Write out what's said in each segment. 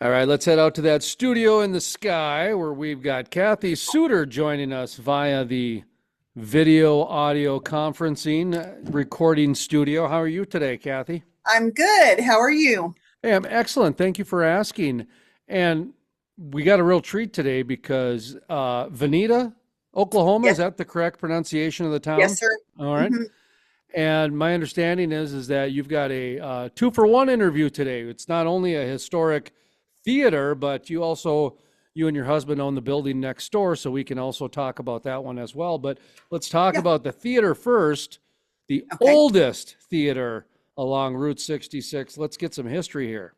All right, let's head out to that studio in the sky where we've got Kathy Sooter joining us via the video audio conferencing recording studio. How are you today, Kathy? I'm good. How are you? Hey, I'm excellent. Thank you for asking. And we got a real treat today because Vinita, Oklahoma, is Yes, that the correct pronunciation of the town? yes, sir. All right. hmm And my understanding is that you've got a two-for-one interview today. It's not only a historic theater, but you and your husband own the building next door, so we can also talk about that one as well. But let's talk Yeah. about the theater first, the Okay. oldest theater along Route 66. Let's get some history here.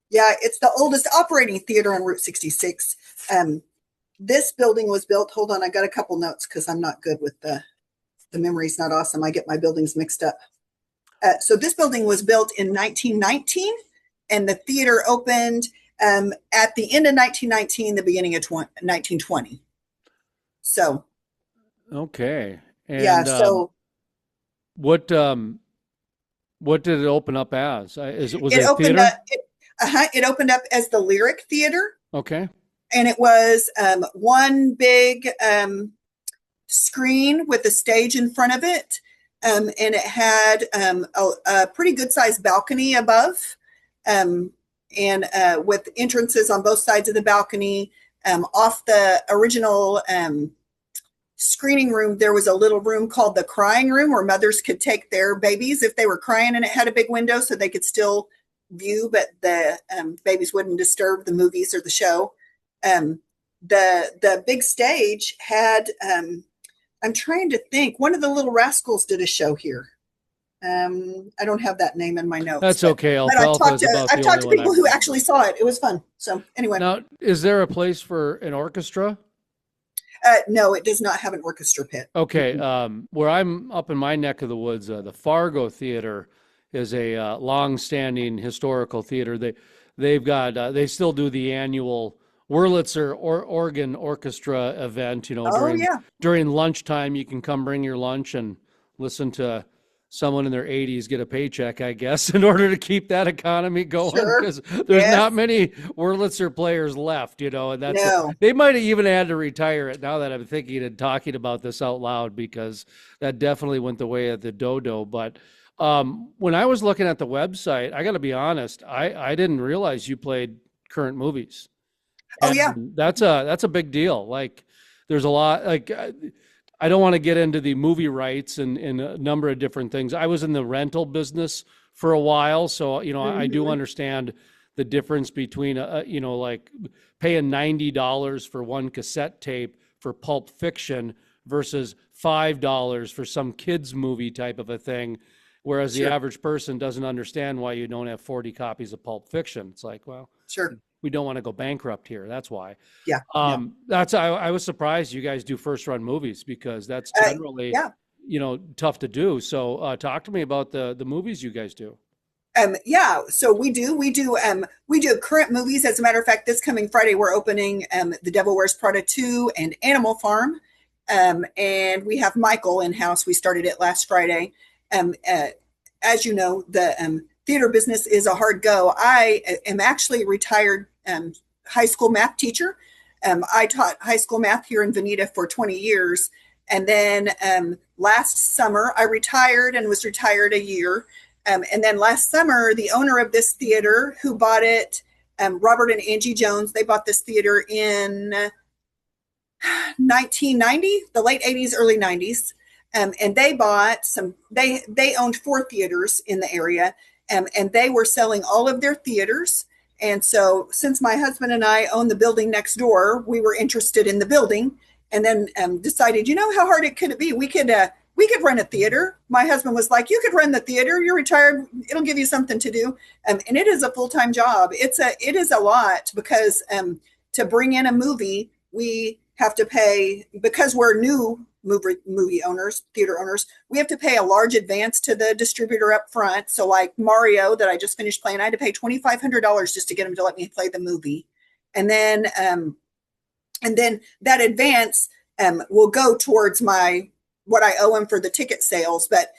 Yeah, it's the oldest operating theater on Route 66. Um, this building was built. Hold on, I got a couple notes because I'm not good with the memory's not awesome. I get my buildings mixed up. So this building was built in 1919, and the theater opened at the end of 1919, the beginning of 1920. So Okay. yeah, And so what um, what did it open up as? Was it it a opened theater? up. It opened up as the Lyric Theater, Okay. and it was one big screen with a stage in front of it, and it had a pretty good sized balcony above, um, and with entrances on both sides of the balcony. Off the original screening room, there was a little room called the crying room where mothers could take their babies if they were crying, and it had a big window so they could still view, but the babies wouldn't disturb the movies or the show. Um, the big stage had I'm trying to think. One of the Little Rascals did a show here. I don't have that name in my notes, That's okay. but I've Alfalfa talked is to about the I've only talked to one I people who remember. actually saw it. It was fun. So anyway, Now, is there a place for an orchestra? no, it does not have an orchestra pit. Okay, Mm-mm. where I'm up in my neck of the woods, the Fargo Theater is a long-standing historical theater. They still do the annual Wurlitzer Organ Orchestra event. You know, Oh yeah, during lunchtime, you can come bring your lunch and listen to someone in their 80s get a paycheck, I guess, in order to keep that economy going sure. because there's not Yes. many Wurlitzer players left, you know, and No. they might have even had to retire it now that I'm thinking and talking about this out loud because that definitely went the way of the dodo. But when I was looking at the website, I got to be honest, I didn't realize you played current movies. Oh yeah. And that's a big deal. Like there's a lot like I don't want to get into the movie rights and a number of different things. I was in the rental business for a while, so you know I do hmm understand the difference between you know like paying $90 for one cassette tape for Pulp Fiction versus $5 for some kids movie type of a thing, whereas the Sure. average person doesn't understand why you don't have 40 copies of Pulp Fiction. It's like, well, Sure. we don't want to go bankrupt here. That's why. Yeah. No. I was surprised you guys do first run movies because that's Uh, generally, yeah. you know, tough to do. So talk to me about the movies you guys do. Yeah, so we do current movies. As a matter of fact, this coming Friday we're opening The Devil Wears Prada 2 and Animal Farm. And we have Michael in house. We started it last Friday. Um, uh, as you know, the theater business is a hard go. I am actually a retired high school math teacher. I taught high school math here in Vinita for 20 years. And then last summer, I retired and was retired a year. And then last summer, the owner of this theater who bought it, Robert and Angie Jones, they bought this theater in 1990, the late 80s, early 90s. And they bought they owned four theaters in the area, and they were selling all of their theaters. And so, since my husband and I own the building next door, we were interested in the building, and then decided, you know, how hard it could be? We could run a theater. My husband was like, "You could run the theater. You're retired. It'll give you something to do." And it is a full time job. It is a lot because to bring in a movie, we have to pay because we're new movie owners, theater owners. We have to pay a large advance to the distributor up front. So, like Mario, that I just finished playing, I had to pay $2,500 just to get him to let me play the movie, and then that advance will go towards my what I owe him for the ticket sales. But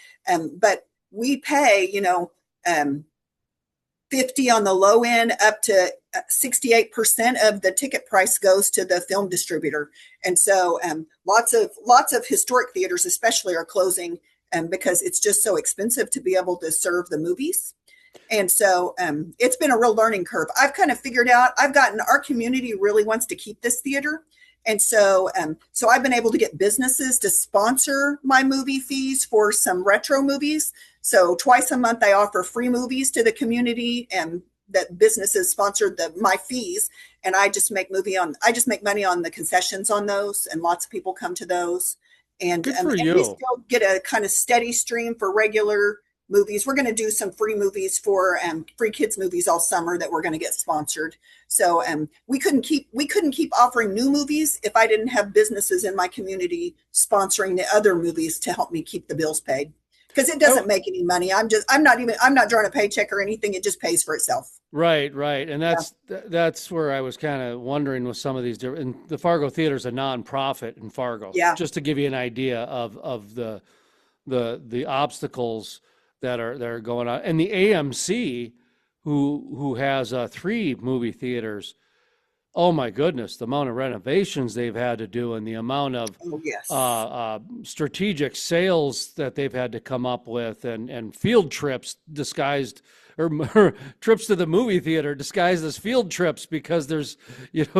we pay, you know, 50 on the low end, up to 68% of the ticket price goes to the film distributor. And so lots of historic theaters especially are closing because it's just so expensive to be able to serve the movies. And so it's been a real learning curve. I've kind of figured out, our community really wants to keep this theater. And so I've been able to get businesses to sponsor my movie fees for some retro movies. So twice a month, I offer free movies to the community, and that businesses sponsored my fees. And I just make money on the concessions on those, and lots of people come to those. And, Good for and you. we still get a kind of steady stream for regular movies. We're going to do some free movies for free kids movies all summer that we're going to get sponsored. So we couldn't keep offering new movies if I didn't have businesses in my community sponsoring the other movies to help me keep the bills paid, because it doesn't make any money. I'm not drawing a paycheck or anything. It just pays for itself. Right. And that's where I was kind of wondering with some of these different, and the Fargo Theater is a nonprofit in Fargo. Yeah. Just to give you an idea of the obstacles that are going on. And the AMC, who has 3 movie theaters, oh my goodness, the amount of renovations they've had to do and the amount of strategic sales that they've had to come up with, and field trips disguised, or trips to the movie theater disguised as field trips, because there's,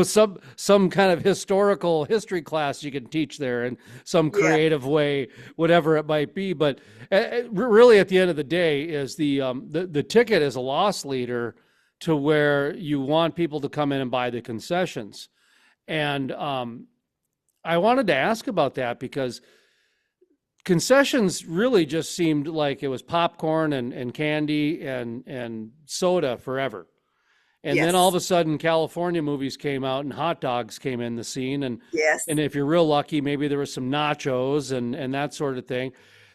some kind of history class you can teach there in some creative way, whatever it might be. But really, at the end of the day, is the ticket is a loss leader to where you want people to come in and buy the concessions. And I wanted to ask about that, because concessions really just seemed like it was popcorn and candy and soda forever. And then all of a sudden, California movies came out and hot dogs came in the scene. And if you're real lucky, maybe there was some nachos and that sort of thing.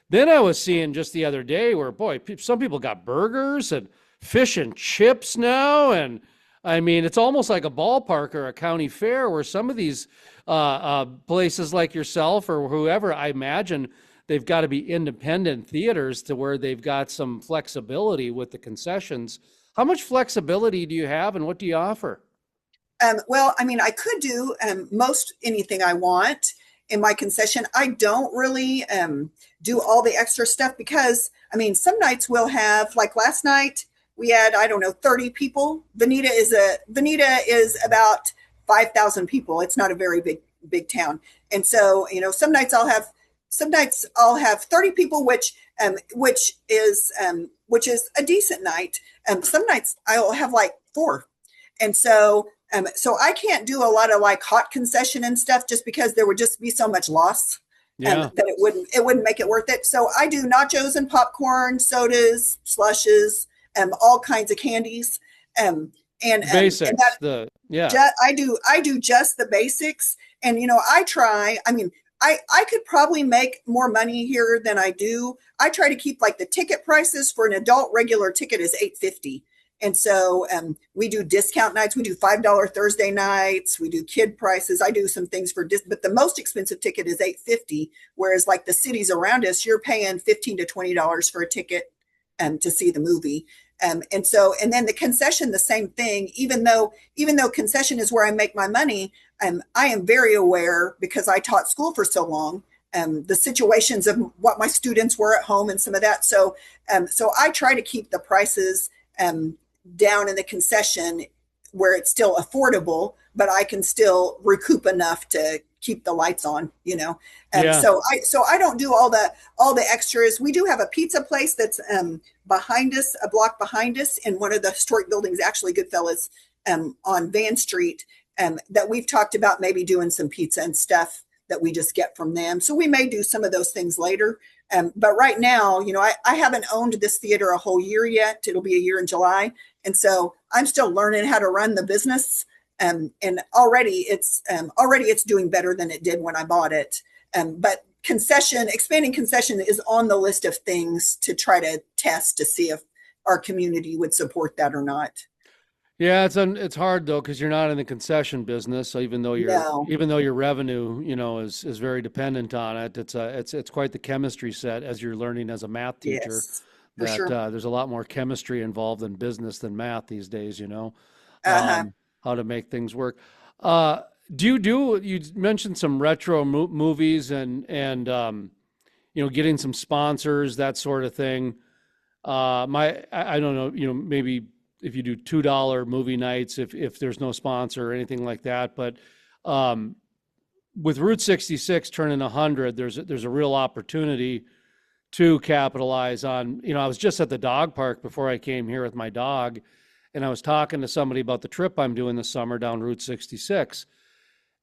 Then I was seeing just the other day where, boy, some people got burgers and fish and chips now. And I mean, it's almost like a ballpark or a county fair, where some of these places like yourself or whoever, I imagine they've got to be independent theaters to where they've got some flexibility with the concessions. How much flexibility do you have, and what do you offer? Well, I mean, I could do most anything I want in my concession. I don't really do all the extra stuff, because, I mean, some nights we'll have, like last night, we had, I don't know, 30 people. Vinita is about 5,000 people. It's not a very big town. And so, some nights I'll have 30 people, which is a decent night. Some nights I'll have like 4. And so I can't do a lot of like hot concession and stuff, just because there would just be so much loss. That it wouldn't make it worth it. So I do nachos and popcorn, sodas, slushes, all kinds of candies, and basics. I do just the basics, and I try. I mean, I could probably make more money here than I do. I try to keep, like, the ticket prices for an adult regular ticket is $8.50. And so we do discount nights. We do $5 Thursday nights. We do kid prices. I do some things but the most expensive ticket is $8.50. Whereas, like, the cities around us, you're paying $15 to $20 for a ticket to see the movie. And then the concession, the same thing. Even though concession is where I make my money, I am very aware, because I taught school for so long, the situations of what my students were at home and some of that. So I try to keep the prices down in the concession where it's still affordable, but I can still recoup enough to keep the lights on, So I don't do all the extras. We do have a pizza place that's behind us, a block behind us, in one of the historic buildings, actually Goodfellas, on Van Street, that we've talked about maybe doing some pizza and stuff that we just get from them. So we may do some of those things later. But right now, I haven't owned this theater a whole year yet. It'll be a year in July. And so I'm still learning how to run the business. And already it's doing better than it did when I bought it. But expanding concession is on the list of things to try to test to see if our community would support that or not. Yeah, it's hard though, because you're not in the concession business. So even though your revenue, is very dependent on it, it's quite the chemistry set, as you're learning as a math teacher. Yes. for that sure. there's a lot more chemistry involved in business than math these days, Uh-huh. how to make things work. Uh, you mentioned some retro movies and getting some sponsors, that sort of thing. I don't know, maybe if you do $2 movie nights, if there's no sponsor or anything like that, but um, with Route 66 turning 100, there's a real opportunity to capitalize on. I was just at the dog park before I came here with my dog, and I was talking to somebody about the trip I'm doing this summer down Route 66.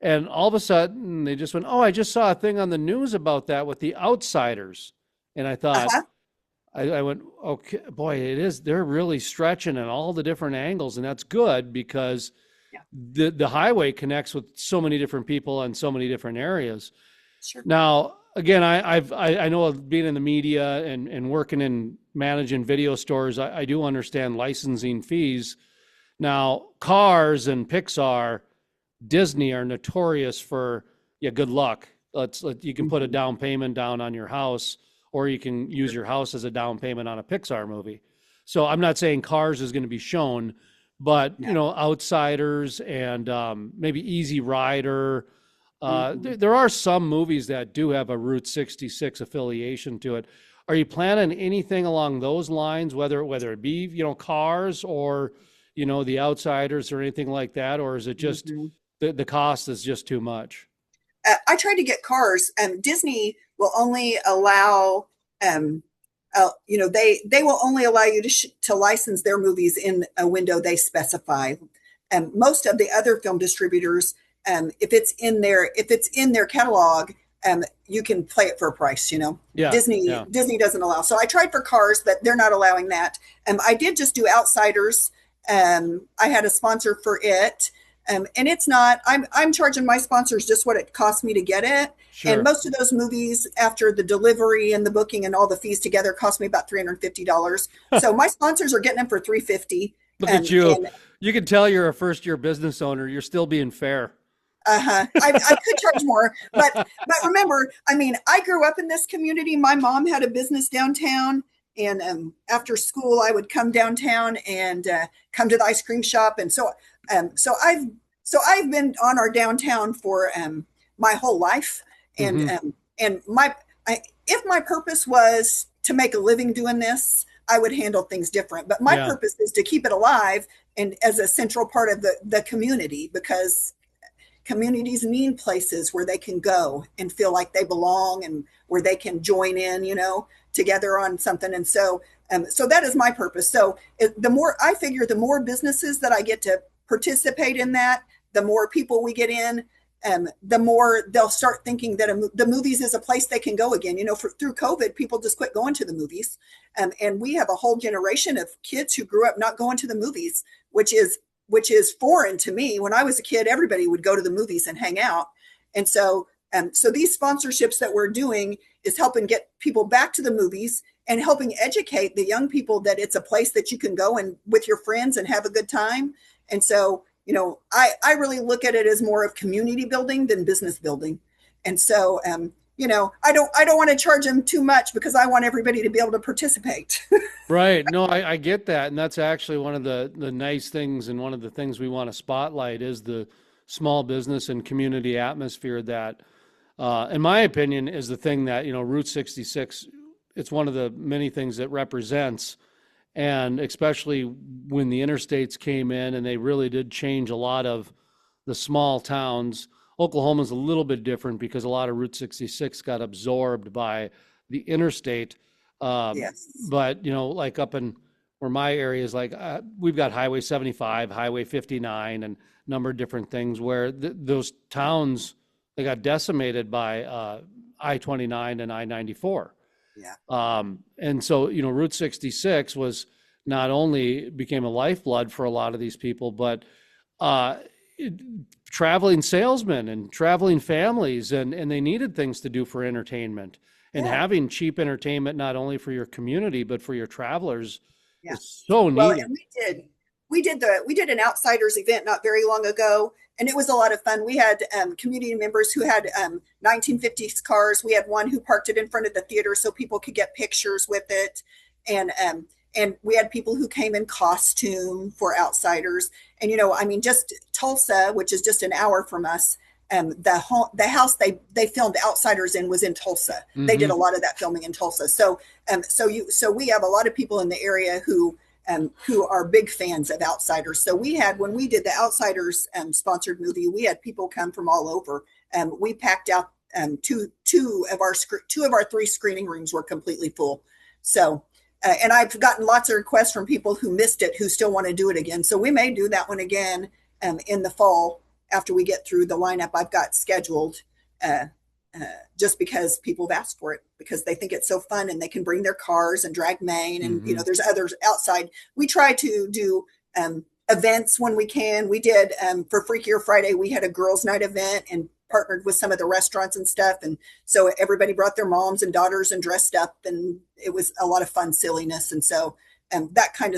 And all of a sudden, they just went, "Oh, I just saw a thing on the news about that with the Outsiders." And I thought, Uh-huh. I went, "Okay, boy, it is. They're really stretching in all the different angles, and that's good because Yeah, the highway connects with so many different people in so many different areas." sure. Now, again, I know of being in the media and working in managing video stores, I do understand licensing fees. Now, Cars and Pixar, Disney are notorious for, yeah, good luck. You can put a Mhm. down payment down on your house, or you can use your house as a down payment on a Pixar movie. So I'm not saying Cars is going to be shown, but No. Outsiders and maybe Easy Rider. Mhm. There are some movies that do have a Route 66 affiliation to it. Are you planning anything along those lines, whether it be Cars or the Outsiders or anything like that, or is it just Mhm. the cost is just too much? I tried to get Cars. Disney will only allow, they will only allow you to license their movies in a window they specify. Most of the other film distributors, if it's in their catalog, you can play it for a price. Yeah, yeah. Disney doesn't allow. So I tried for Cars, but they're not allowing that. I did just do Outsiders. I had a sponsor for it. And it's not, I'm charging my sponsors just what it cost me to get it. And Sure. most of those movies, after the delivery and the booking and all the fees together, cost me about $350. So my sponsors are getting them for $350. Look at you. And You can tell you're a first year business owner. You're still being fair. I could charge more, but remember, I mean, I grew up in this community. My mom had a business downtown, and after school, I would come downtown and come to the ice cream shop, and um, so I've I've been on our downtown for my whole life, and Hmm. if my purpose was to make a living doing this, I would handle things different. But my Yeah. purpose is to keep it alive and as a central part of the community, because communities need places where they can go and feel like they belong and where they can join in, together on something. And so that is my purpose. So the more I figure, the more businesses that I get to participate in that, the more people we get in, the more they'll start thinking that the movies is a place they can go again. Through COVID, people just quit going to the movies. And we have a whole generation of kids who grew up not going to the movies, which is foreign to me. When I was a kid, everybody would go to the movies and hang out. And so these sponsorships that we're doing is helping get people back to the movies and helping educate the young people that it's a place that you can go and with your friends and have a good time. And so, I really look at it as more of community building than business building. And so, I don't want to charge them too much because I want everybody to be able to participate. Right. No, I get that. And that's actually one of the nice things and one of the things we want to spotlight is the small business and community atmosphere that, in my opinion, is the thing that, Route 66, it's one of the many things that represents. And especially when the interstates came in and they really did change a lot of the small towns. Oklahoma's a little bit different because a lot of Route 66 got absorbed by the interstate. Yes. But like up in where my area is, like we've got Highway 75, Highway 59, and a number of different things where those towns they got decimated by I-29 and I-94. Yeah. And so Route 66 was not only became a lifeblood for a lot of these people, but uh, traveling salesmen and traveling families, and they needed things to do for entertainment. And Yeah. having cheap entertainment, not only for your community, but for your travelers, Yeah. is so Well, needed. and we did an outsiders event not very long ago, and it was a lot of fun. We had community members who had 1950s cars. We had one who parked it in front of the theater so people could get pictures with it. And we had people who came in costume for Outsiders. And, I mean, just Tulsa, which is just an hour from us, the house they filmed Outsiders in was in Tulsa. They did a lot of that filming in Tulsa. So we have a lot of people in the area who are big fans of Outsiders. So when we did the Outsiders sponsored movie, we had people come from all over. We packed out two of our three screening rooms were completely full. So, and I've gotten lots of requests from people who missed it who still want to do it again. So we may do that one again in the fall after we get through the lineup I've got scheduled. Just because people have asked for it, because they think it's so fun and they can bring their cars and drag Maine. And, there's others outside. We try to do events when we can. We did for Freakier Friday, we had a girls' night event and partnered with some of the restaurants and stuff. And so everybody brought their moms and daughters and dressed up, and it was a lot of fun silliness. And so that kind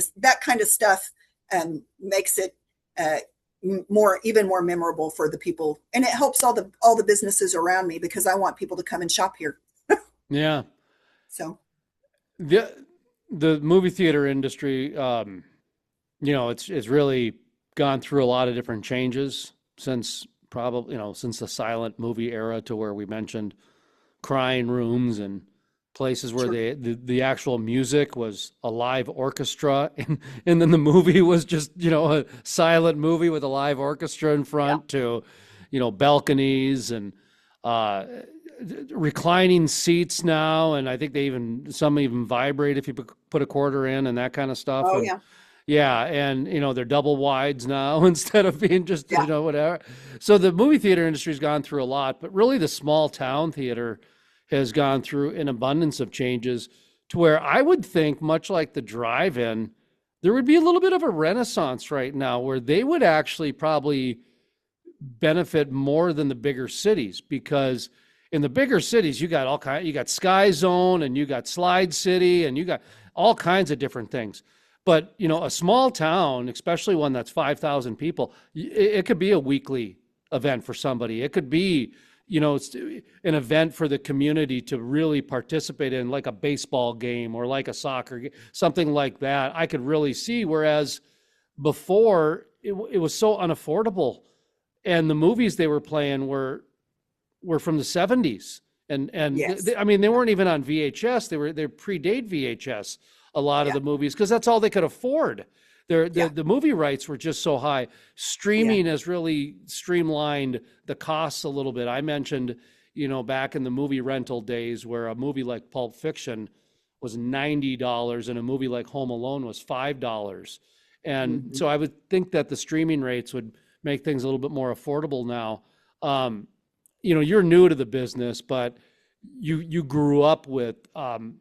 of stuff makes it even more memorable for the people, and it helps all the businesses around me, because I want people to come and shop here. Yeah. So the movie theater industry, it's really gone through a lot of different changes since since the silent movie era, to where we mentioned crying rooms and places where the actual music was a live orchestra, and then the movie was just a silent movie with a live orchestra in front, to balconies and reclining seats now, and I think some even vibrate if you put a quarter in and that kind of stuff. Oh, and, yeah. Yeah, and they're double wides now instead of being just whatever. So the movie theater industry's gone through a lot, but really the small town theater has gone through an abundance of changes, to where I would think, much like the drive-in, there would be a little bit of a renaissance right now, where they would actually probably benefit more than the bigger cities, because in the bigger cities you got Sky Zone, and you got Slide City, and you got all kinds of different things. But a small town, especially one that's 5,000 people, it could be a weekly event for somebody. It could be it's an event for the community to really participate in, like a baseball game or like a soccer game, something like that. I could really see, whereas before it was so unaffordable, and the movies they were playing were from the 70s, and Yes. they weren't even on VHS. They predate VHS, a lot of the movies, because that's all they could afford. The movie rights were just so high. Streaming has really streamlined the costs a little bit. I mentioned, back in the movie rental days, where a movie like Pulp Fiction was $90 and a movie like Home Alone was $5. And so I would think that the streaming rates would make things a little bit more affordable now. You're new to the business, but you grew up with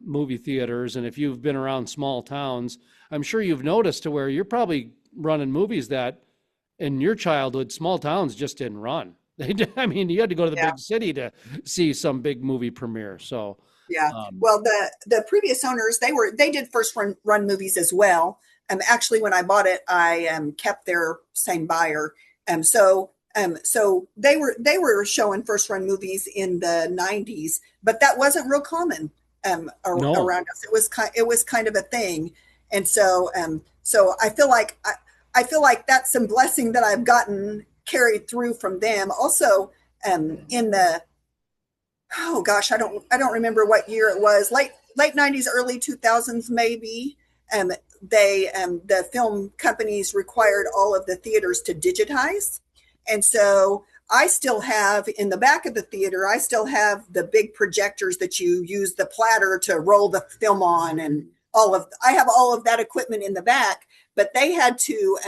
movie theaters, and if you've been around small towns, I'm sure you've noticed, to where you're probably running movies that in your childhood small towns just didn't run. You had to go to the big city to see some big movie premiere. So well, the previous owners, they did first run movies as well. Actually, when I bought it, I kept their same buyer. So they were showing first run movies in the 90s, but that wasn't real common around us. It was kind of a thing. And so I feel like that's some blessing that I've gotten carried through from them. Also, in the, oh gosh, I don't remember what year it was, late 90s, early 2000s, maybe. The film companies required all of the theaters to digitize. And so I still have, in the back of the theater, I still have the big projectors that you use the platter to roll the film on, and I have all of that equipment in the back, but they had to,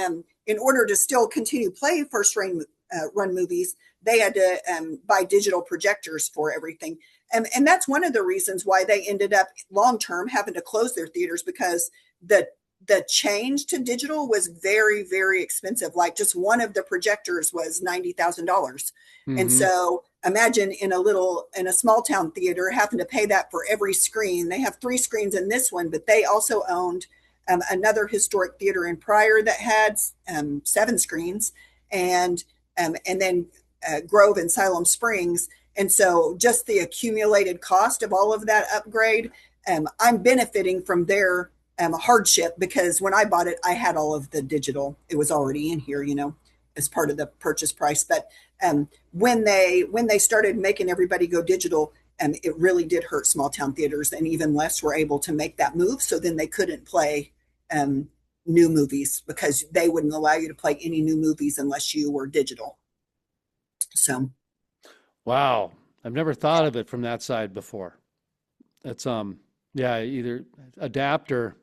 in order to still continue play first run movies, they had to buy digital projectors for everything. And that's one of the reasons why they ended up long-term having to close their theaters, because the change to digital was very, very expensive. Like, just one of the projectors was $90,000. And so imagine in a small town theater having to pay that for every screen. They have 3 screens in this one, but they also owned another historic theater in Pryor that had 7 screens, and then Grove and Siloam Springs. And so just the accumulated cost of all of that upgrade I'm benefiting from their hardship, because when I bought it, I had all of the digital. It was already in here, as part of the purchase price. But when they started making everybody go digital, it really did hurt small town theaters, and even less were able to make that move. So then they couldn't play new movies, because they wouldn't allow you to play any new movies unless you were digital. So Wow. I've never thought of it from that side before. It's yeah, either adapt or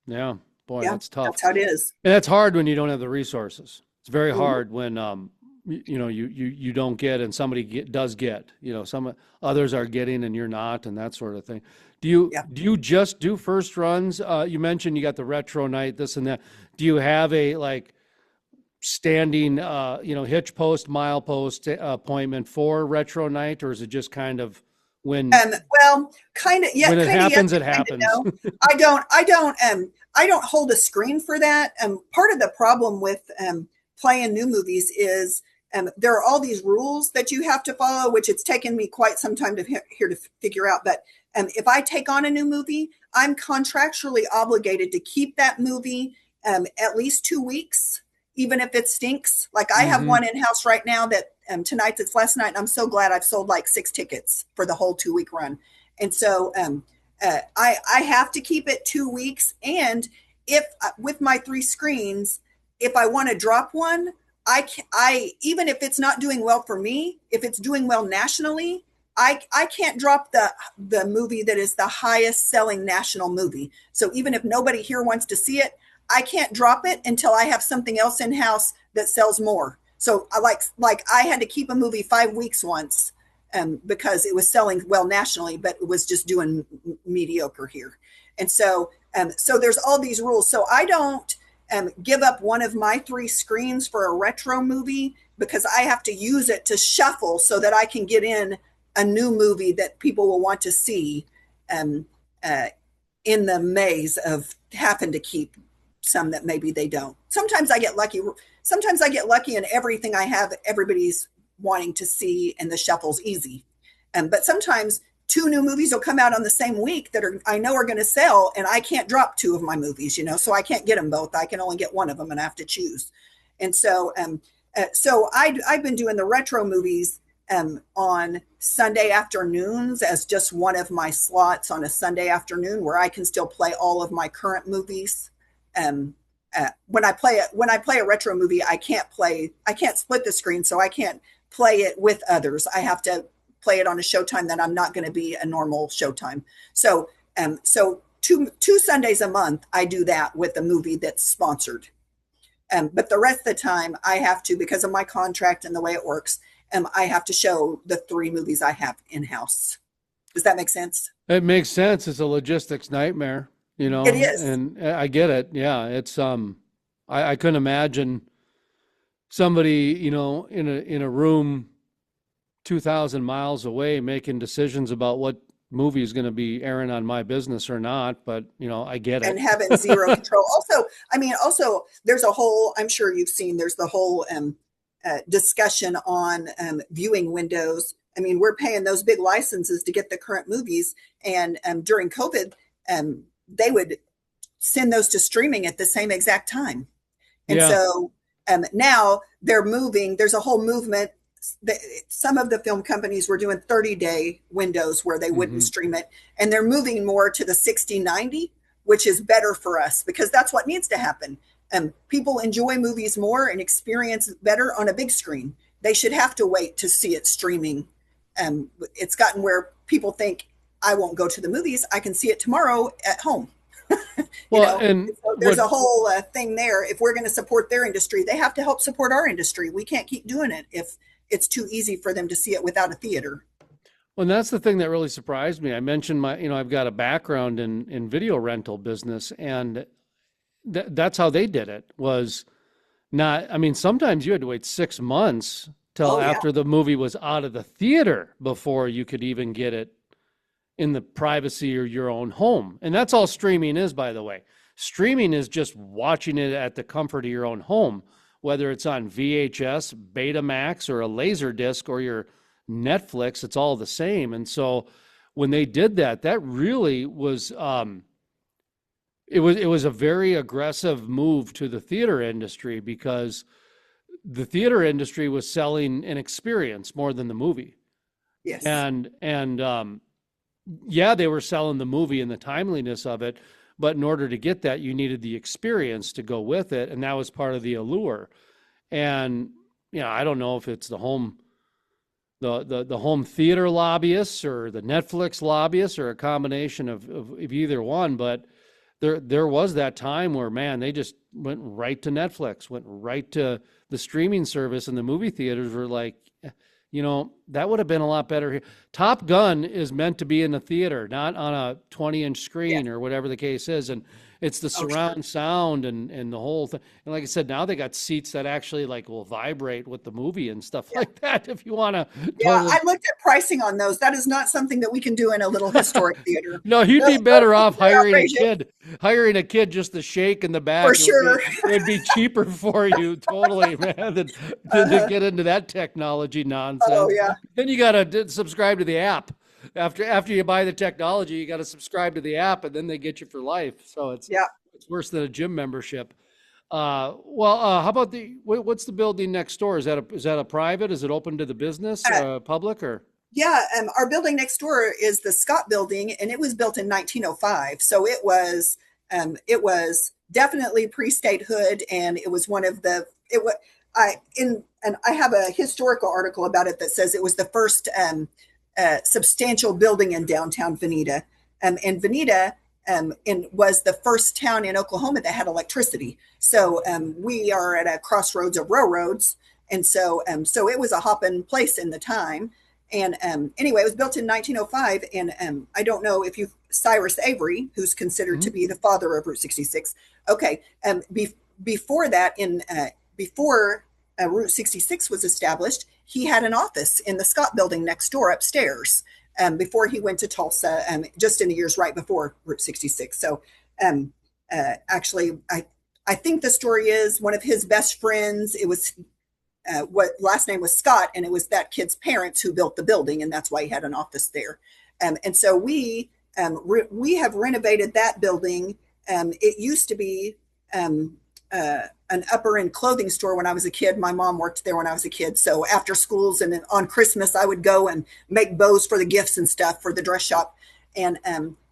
yeah, boy, yeah, that's tough. that's how it is. And that's hard when you don't have the resources. It's very Mhm. hard when you don't get and somebody does get, some others are getting and you're not, and that sort of thing. Yeah. Do you just do first runs? You mentioned you got the retro night, this and that. Do you have a like standing hitch post, milepost appointment for retro night, or is it just kind of when Well, kind of, yeah, when it kind of yes, happens, it kind of happens? no. I don't hold a screen for that. Part of the problem with playing new movies is there are all these rules that you have to follow, which it's taken me quite some time here to figure out. But if I take on a new movie, I'm contractually obligated to keep that movie at least 2 weeks, even if it stinks. Like I have Hmm. one in house right now that tonight's its last night, and I'm so glad I've sold like 6 tickets for the whole 2 week run. And so I have to keep it 2 weeks. And if with my 3 screens, if I want to drop one, I even if it's not doing well for me, if it's doing well nationally, I can't drop the movie that is the highest selling national movie. So even if nobody here wants to see it, I can't drop it until I have something else in house that sells more. So I like I had to keep a movie 5 weeks once, because it was selling well nationally, but it was just doing mediocre here. And so there's all these rules. So I don't give up one of my 3 screens for a retro movie, because I have to use it to shuffle so that I can get in a new movie that people will want to see, um, uh, in the maze of having to keep some that maybe they don't. Sometimes I get lucky. Sometimes I get lucky and everything I have, everybody's wanting to see, and the shuffle's easy. But sometimes 2 new movies will come out on the same week that I know are going to sell, and I can't drop 2 of my movies, so I can't get them both. I can only get one of them, and I have to choose. And so I've been doing the retro movies on Sunday afternoons as just one of my slots on a Sunday afternoon, where I can still play all of my current movies. Um, when I play a retro movie, I can't split the screen, so I can't play it with others. I have to play it on a showtime that I'm not going to be a normal showtime. So two Sundays a month, I do that with a movie that's sponsored. But the rest of the time, I have to, because of my contract and the way it works, I have to show the 3 movies I have in house. Does that make sense? It makes sense. It's a logistics nightmare, It is. and I get it. Yeah, it's I couldn't imagine somebody, in a room 2,000 miles away making decisions about what movie is going to be airing on my business or not, but I get And it. having zero control. Also, there's a whole, I'm sure you've seen, there's the whole discussion on viewing windows. I mean, we're paying those big licenses to get the current movies. And during COVID, they would send those to streaming at the same exact time. And Yeah. so now they're moving. There's a whole movement. Some of the film companies were doing 30-day windows where they wouldn't Hmm. stream it. And they're moving more to the 60-90, which is better for us, because that's what needs to happen. People enjoy movies more and experience better on a big screen. They should have to wait to see it streaming. It's gotten where people think, I won't go to the movies. I can see it tomorrow at home. you Well, know, and so there's what a whole thing there. If we're going to support their industry, they have to help support our industry. We can't keep doing it if it's too easy for them to see it without a theater. Well, and that's the thing that really surprised me. I mentioned I've got a background in video rental business, and that's how they did it. Was not, I mean, sometimes you had to wait 6 months till Oh yeah. after the movie was out of the theater before you could even get it in the privacy of your own home. And that's all streaming is, by the way. Streaming is just watching it at the comfort of your own home, whether it's on VHS, Betamax, or a laser disc, or your Netflix, it's all the same. And so when they did that, that really was it was a very aggressive move to the theater industry, because the theater industry was selling an experience more than the movie. Yes. And yeah, they were selling the movie and the timeliness of it, but in order to get that, you needed the experience to go with it, and that was part of the allure. And I don't know if it's the home theater lobbyists or the Netflix lobbyists or a combination of either one, but there was that time where, man, they just went right to Netflix, went right to the streaming service, and the movie theaters were like, that would have been a lot better here. Top Gun is meant to be in the theater, not on a 20-inch screen or whatever the case is. And it's the surround sound and the whole thing. And like I said, now they got seats that actually will vibrate with the movie and stuff like that. If you want to. Totally... I looked at pricing on those. That is not something that we can do in a little historic theater. No, you'd be better off hiring a kid just to shake in the back. For sure. It'd be cheaper for you, totally, man, than to get into that technology nonsense. Oh, yeah. Then you got to subscribe to the app. After you buy the technology, you got to subscribe to the app, and then they get you for life. So it's worse than a gym membership. How about what's the building next door? Is that a private? Is it open to the business, public, or? Yeah, our building next door is the Scott Building, and it was built in 1905. So it was definitely pre-statehood, and it was one of the I have a historical article about it that says it was the first substantial building in downtown Vinita. And Vinita was the first town in Oklahoma that had electricity. So we are at a crossroads of railroads. And so it was a hopping place in the time. And anyway, it was built in 1905. And I don't know if Cyrus Avery, who's considered to be the father of Route 66. Okay. Before that, before Route 66 was established, he had an office in the Scott Building next door upstairs before he went to Tulsa, just in the years right before Route 66. So actually, I think the story is one of his best friends, it was what last name was Scott, and it was that kid's parents who built the building, and that's why he had an office there. And so we have renovated that building. It used to be an upper end clothing store when I was a kid. My mom worked there when I was a kid. So after schools and on Christmas, I would go and make bows for the gifts and stuff for the dress shop. And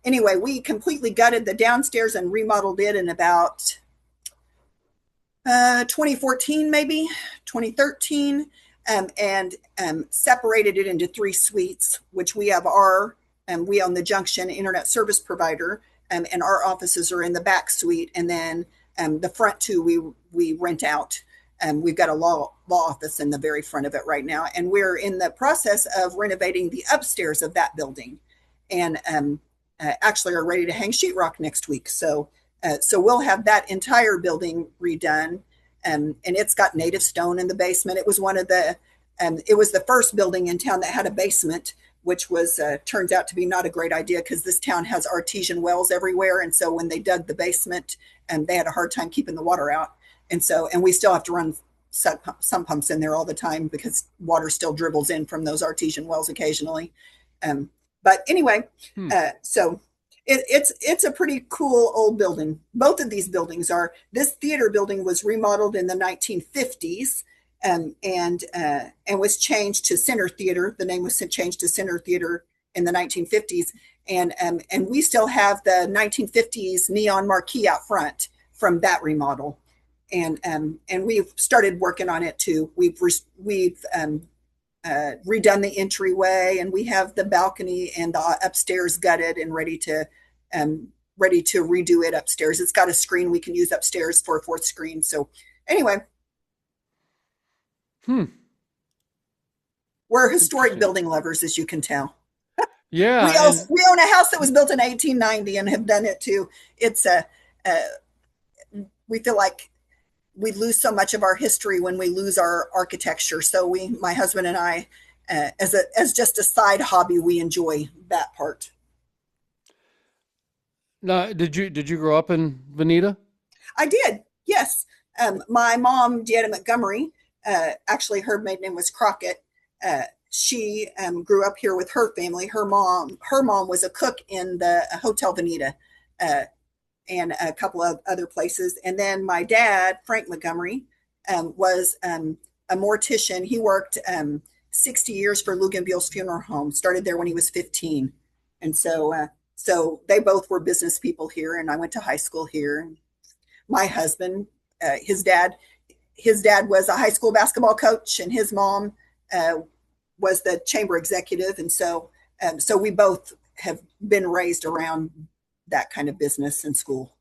anyway, we completely gutted the downstairs and remodeled it in about 2014, maybe 2013, and separated it into 3 suites, which we have we own the Junction internet service provider, and our offices are in the back suite. And then the front 2 we rent out. We've got a law office in the very front of it right now, and we're in the process of renovating the upstairs of that building, and actually are ready to hang sheetrock next week. So we'll have that entire building redone, and it's got native stone in the basement. It was it was the first building in town that had a basement, which was turns out to be not a great idea, because this town has artesian wells everywhere. And so when they dug the basement, they had a hard time keeping the water out. And we still have to run some pumps in there all the time, because water still dribbles in from those artesian wells occasionally. But anyway, so it's a pretty cool old building. Both of these buildings are. This theater building was remodeled in the 1950s. And was changed to Center Theater. The name was changed to Center Theater in the 1950s. And we still have the 1950s neon marquee out front from that remodel. And we've started working on it too. We've redone the entryway, and we have the balcony and the upstairs gutted and ready to redo it upstairs. It's got a screen we can use upstairs for a 4th screen. So anyway. We're historic building lovers, as you can tell. Yeah. We own a house that was built in 1890 and have done it too. It's we feel like we lose so much of our history when we lose our architecture. So my husband and I, as just a side hobby, we enjoy that part. Now, did you grow up in Vinita? I did. Yes. My mom, Deanna Montgomery, actually her maiden name was Crockett. she grew up here with her family. Her mom was a cook in the Hotel Vinita, uh, and a couple of other places. And then my dad, Frank Montgomery, was a mortician. He worked 60 years for Luganbühl's Funeral Home, started there when he was 15. And so they both were business people here, and I went to high school here. And my husband, his dad was a high school basketball coach, and his mom was the chamber executive. And so we both have been raised around that kind of business and school.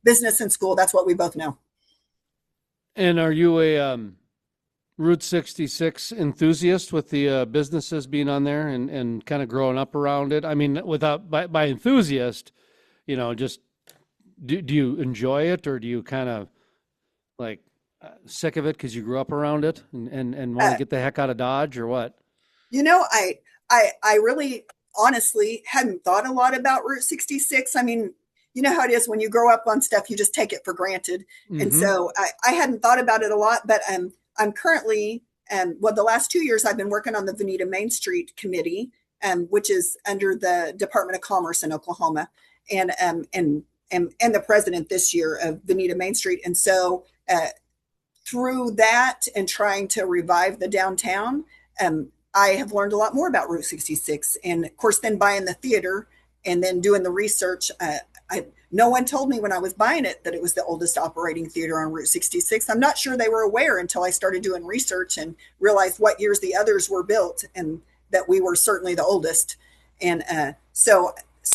Business and school, that's what we both know. And are you a Route 66 enthusiast with the businesses being on there and kind of growing up around it? I mean, by enthusiast, just do you enjoy it, or do you kind of like sick of it because you grew up around it and want to get the heck out of Dodge, or what? I really honestly hadn't thought a lot about Route 66. I mean, you know how it is when you grow up on stuff, you just take it for granted. Mm-hmm. And so I hadn't thought about it a lot, but I'm currently, the last 2 years I've been working on the Vinita Main Street Committee, which is under the Department of Commerce in Oklahoma, and the president this year of Vinita Main Street. And so through that and trying to revive the downtown, I have learned a lot more about Route 66. And of course, then buying the theater and then doing the research, no one told me when I was buying it that it was the oldest operating theater on Route 66. I'm not sure they were aware until I started doing research and realized what years the others were built, and that we were certainly the oldest. And so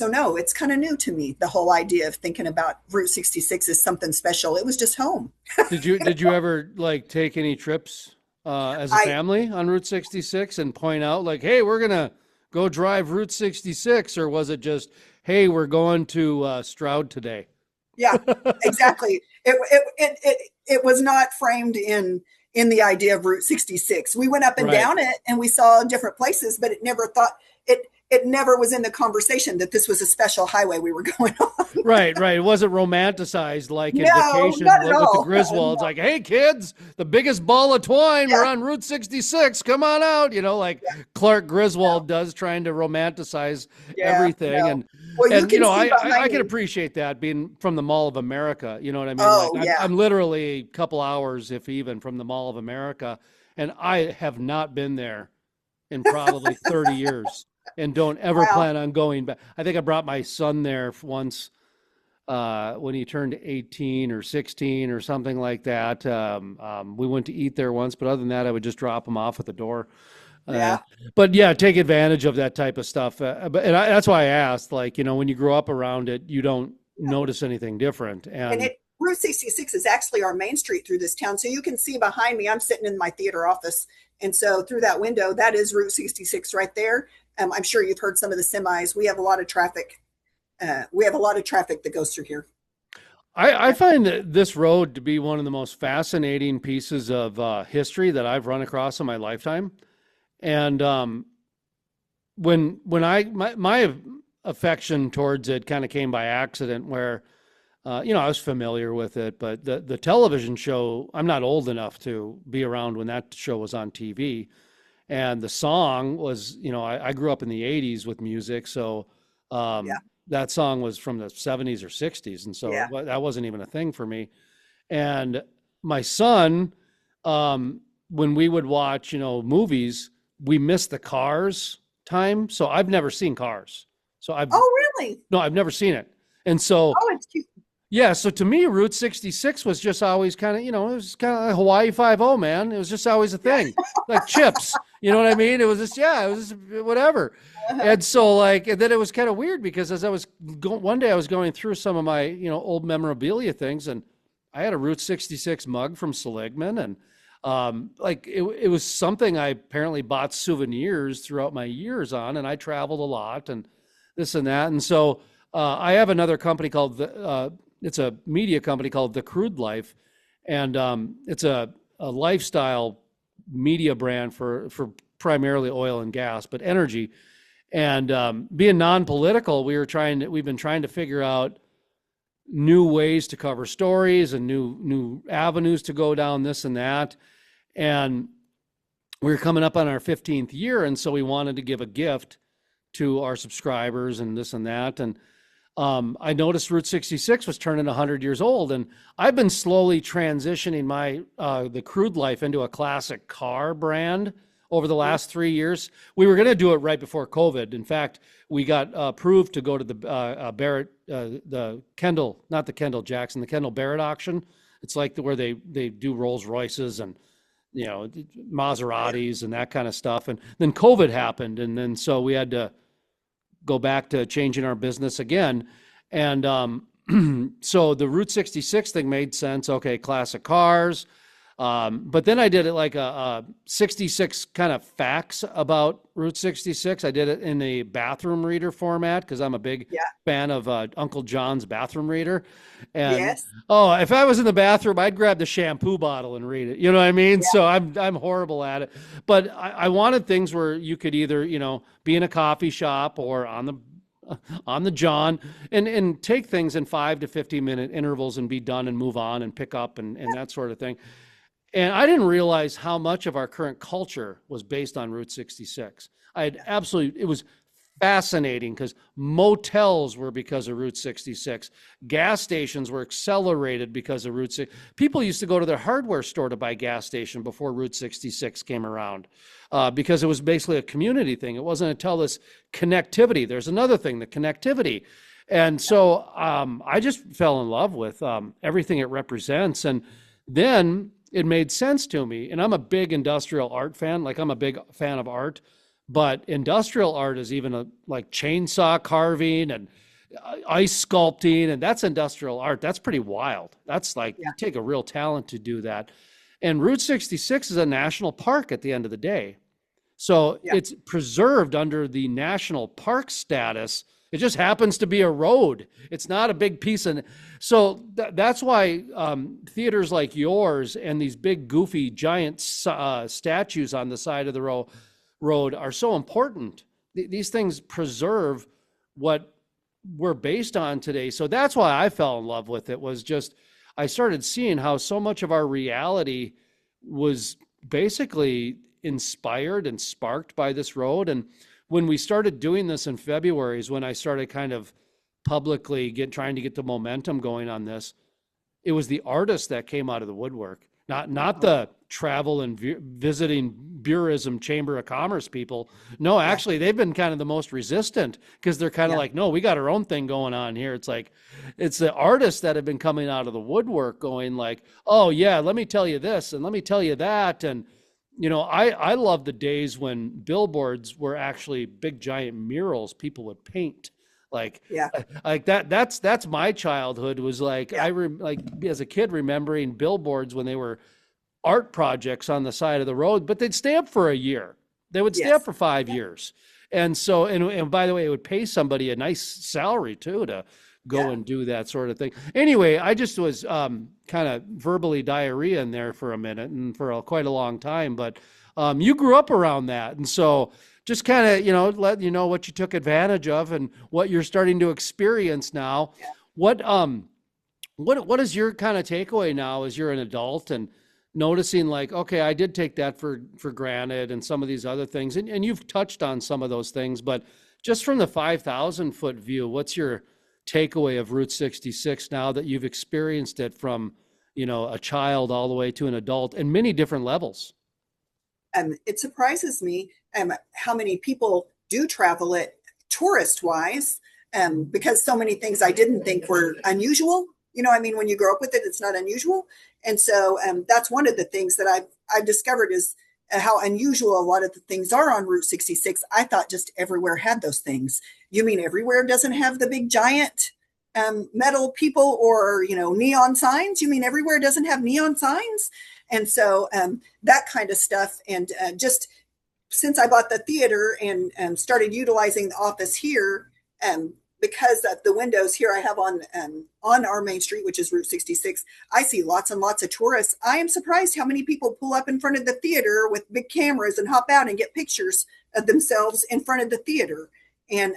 no, it's kind of new to me, the whole idea of thinking about Route 66 as something special. It was just home. Did you ever like take any trips as a family on Route 66 and point out like, hey, we're gonna go drive Route 66, or was it just, hey, we're going to Stroud today? Yeah, exactly. It was not framed in the idea of Route 66. We went up and down it, and we saw different places, but it never was in the conversation that this was a special highway we were going on. Right. It wasn't romanticized like in Vacation with the Griswolds. No. Like, hey, kids, the biggest ball of twine, we're on Route 66. Come on out. Clark Griswold does, trying to romanticize everything. No. And, well, I can appreciate that, being from the Mall of America. You know what I mean? Oh, I'm literally a couple hours, if even, from the Mall of America. And I have not been there in probably 30 years. And don't ever plan on going back. I think I brought my son there once when he turned 18 or 16 or something like that. We went to eat there once, but other than that, I would just drop him off at the door. But take advantage of that type of stuff. That's why I asked, like, when you grow up around it, you don't notice anything different. And Route 66 is actually our main street through this town. So you can see behind me, I'm sitting in my theater office. And so through that window, that is Route 66 right there. I'm sure you've heard some of the semis. We have a lot of traffic. That goes through here. I find that this road to be one of the most fascinating pieces of history that I've run across in my lifetime. And when my affection towards it kind of came by accident, where I was familiar with it, but the television show, I'm not old enough to be around when that show was on TV. And the song was, I grew up in the 80s with music. So that song was from the 70s or 60s. And so that wasn't even a thing for me. And my son, when we would watch, movies, we missed the Cars time. So I've never seen Cars. Oh, really? No, I've never seen it. And so, it's cute. Yeah, so to me, Route 66 was just always kind of, it was kind of like Hawaii 5-0, man. It was just always a thing, like chips. You know what I mean? It was just whatever. And so, and then it was kind of weird because as I was one day I was going through some of my, old memorabilia things, and I had a Route 66 mug from Seligman, and it was something I apparently bought souvenirs throughout my years on, and I traveled a lot and this and that. And so I have another company called it's a media company called The Crude Life, and it's a lifestyle media brand for primarily oil and gas, but energy. And being non-political, we've been trying to figure out new ways to cover stories and new avenues to go down, this and that. And we were coming up on our 15th year, and so we wanted to give a gift to our subscribers and this and that. And I noticed Route 66 was turning 100 years old, and I've been slowly transitioning my the Crude Life into a classic car brand over the last 3 years. We were going to do it right before COVID. In fact, we got approved to go to the Barrett, the Kendall, not the Kendall Jackson, the Kendall Barrett auction. It's like where they do Rolls Royces and Maseratis and that kind of stuff. And then COVID happened, and then so we had to go back to changing our business again. And so the Route 66 thing made sense. Okay, classic cars. But then I did it like a 66 kind of facts about Route 66. I did it in a bathroom reader format because I'm a big fan of Uncle John's bathroom reader. And oh, if I was in the bathroom, I'd grab the shampoo bottle and read it. You know what I mean? So I'm horrible at it. But I wanted things where you could either, be in a coffee shop or on the John and take things in 5 to 15-minute intervals and be done and move on and pick up and that sort of thing. And I didn't realize how much of our current culture was based on Route 66. It was fascinating because motels were because of Route 66. Gas stations were accelerated because of Route 6. People used to go to their hardware store to buy gas station before Route 66 came around because it was basically a community thing. It wasn't until this connectivity. There's another thing, the connectivity. And so I just fell in love with everything it represents. And then it made sense to me. And I'm a big industrial art fan. Like I'm a big fan of art, but industrial art is even like chainsaw carving and ice sculpting. And that's industrial art. That's pretty wild. That's like, you take a real talent to do that. And Route 66 is a national park at the end of the day. So it's preserved under the national park status. It just happens to be a road. It's not a big piece of, so that's why theaters like yours and these big goofy giant statues on the side of the road are so important. These things preserve what we're based on today. So that's why I fell in love with it, was just, I started seeing how so much of our reality was basically inspired and sparked by this road. And when we started doing this in February is when I started kind of publicly trying to get the momentum going on this. It was the artists that came out of the woodwork, not the travel and visiting Bureauism Chamber of Commerce people. No, actually, they've been kind of the most resistant because they're kind of like, no, we got our own thing going on here. It's like, it's the artists that have been coming out of the woodwork going like, oh yeah, let me tell you this and let me tell you that. And I love the days when billboards were actually big giant murals people would paint. Like that. That's my childhood. Was like like as a kid remembering billboards when they were art projects on the side of the road, but they'd stay up for a year. They would stay up for 5 years, and so and by the way, it would pay somebody a nice salary too to go and do that sort of thing. Anyway, I just was kind of verbally diarrhea in there for a minute and for quite a long time. But you grew up around that, and so just kind of let you know what you took advantage of and what you're starting to experience now. What is your kind of takeaway now as you're an adult and noticing like, okay, I did take that for granted and some of these other things, and you've touched on some of those things, but just from the 5,000 foot view, what's your takeaway of Route 66 now that you've experienced it from, a child all the way to an adult in many different levels? It surprises me how many people do travel it tourist wise, because so many things I didn't think were unusual. When you grow up with it, it's not unusual. And so that's one of the things that I've discovered is how unusual a lot of the things are on Route 66. I thought just everywhere had those things. You mean everywhere doesn't have the big giant metal people or, neon signs? You mean everywhere doesn't have neon signs? And so that kind of stuff. And just since I bought the theater and started utilizing the office here, because of the windows here I have on our main street, which is Route 66, I see lots and lots of tourists. I am surprised how many people pull up in front of the theater with big cameras and hop out and get pictures of themselves in front of the theater and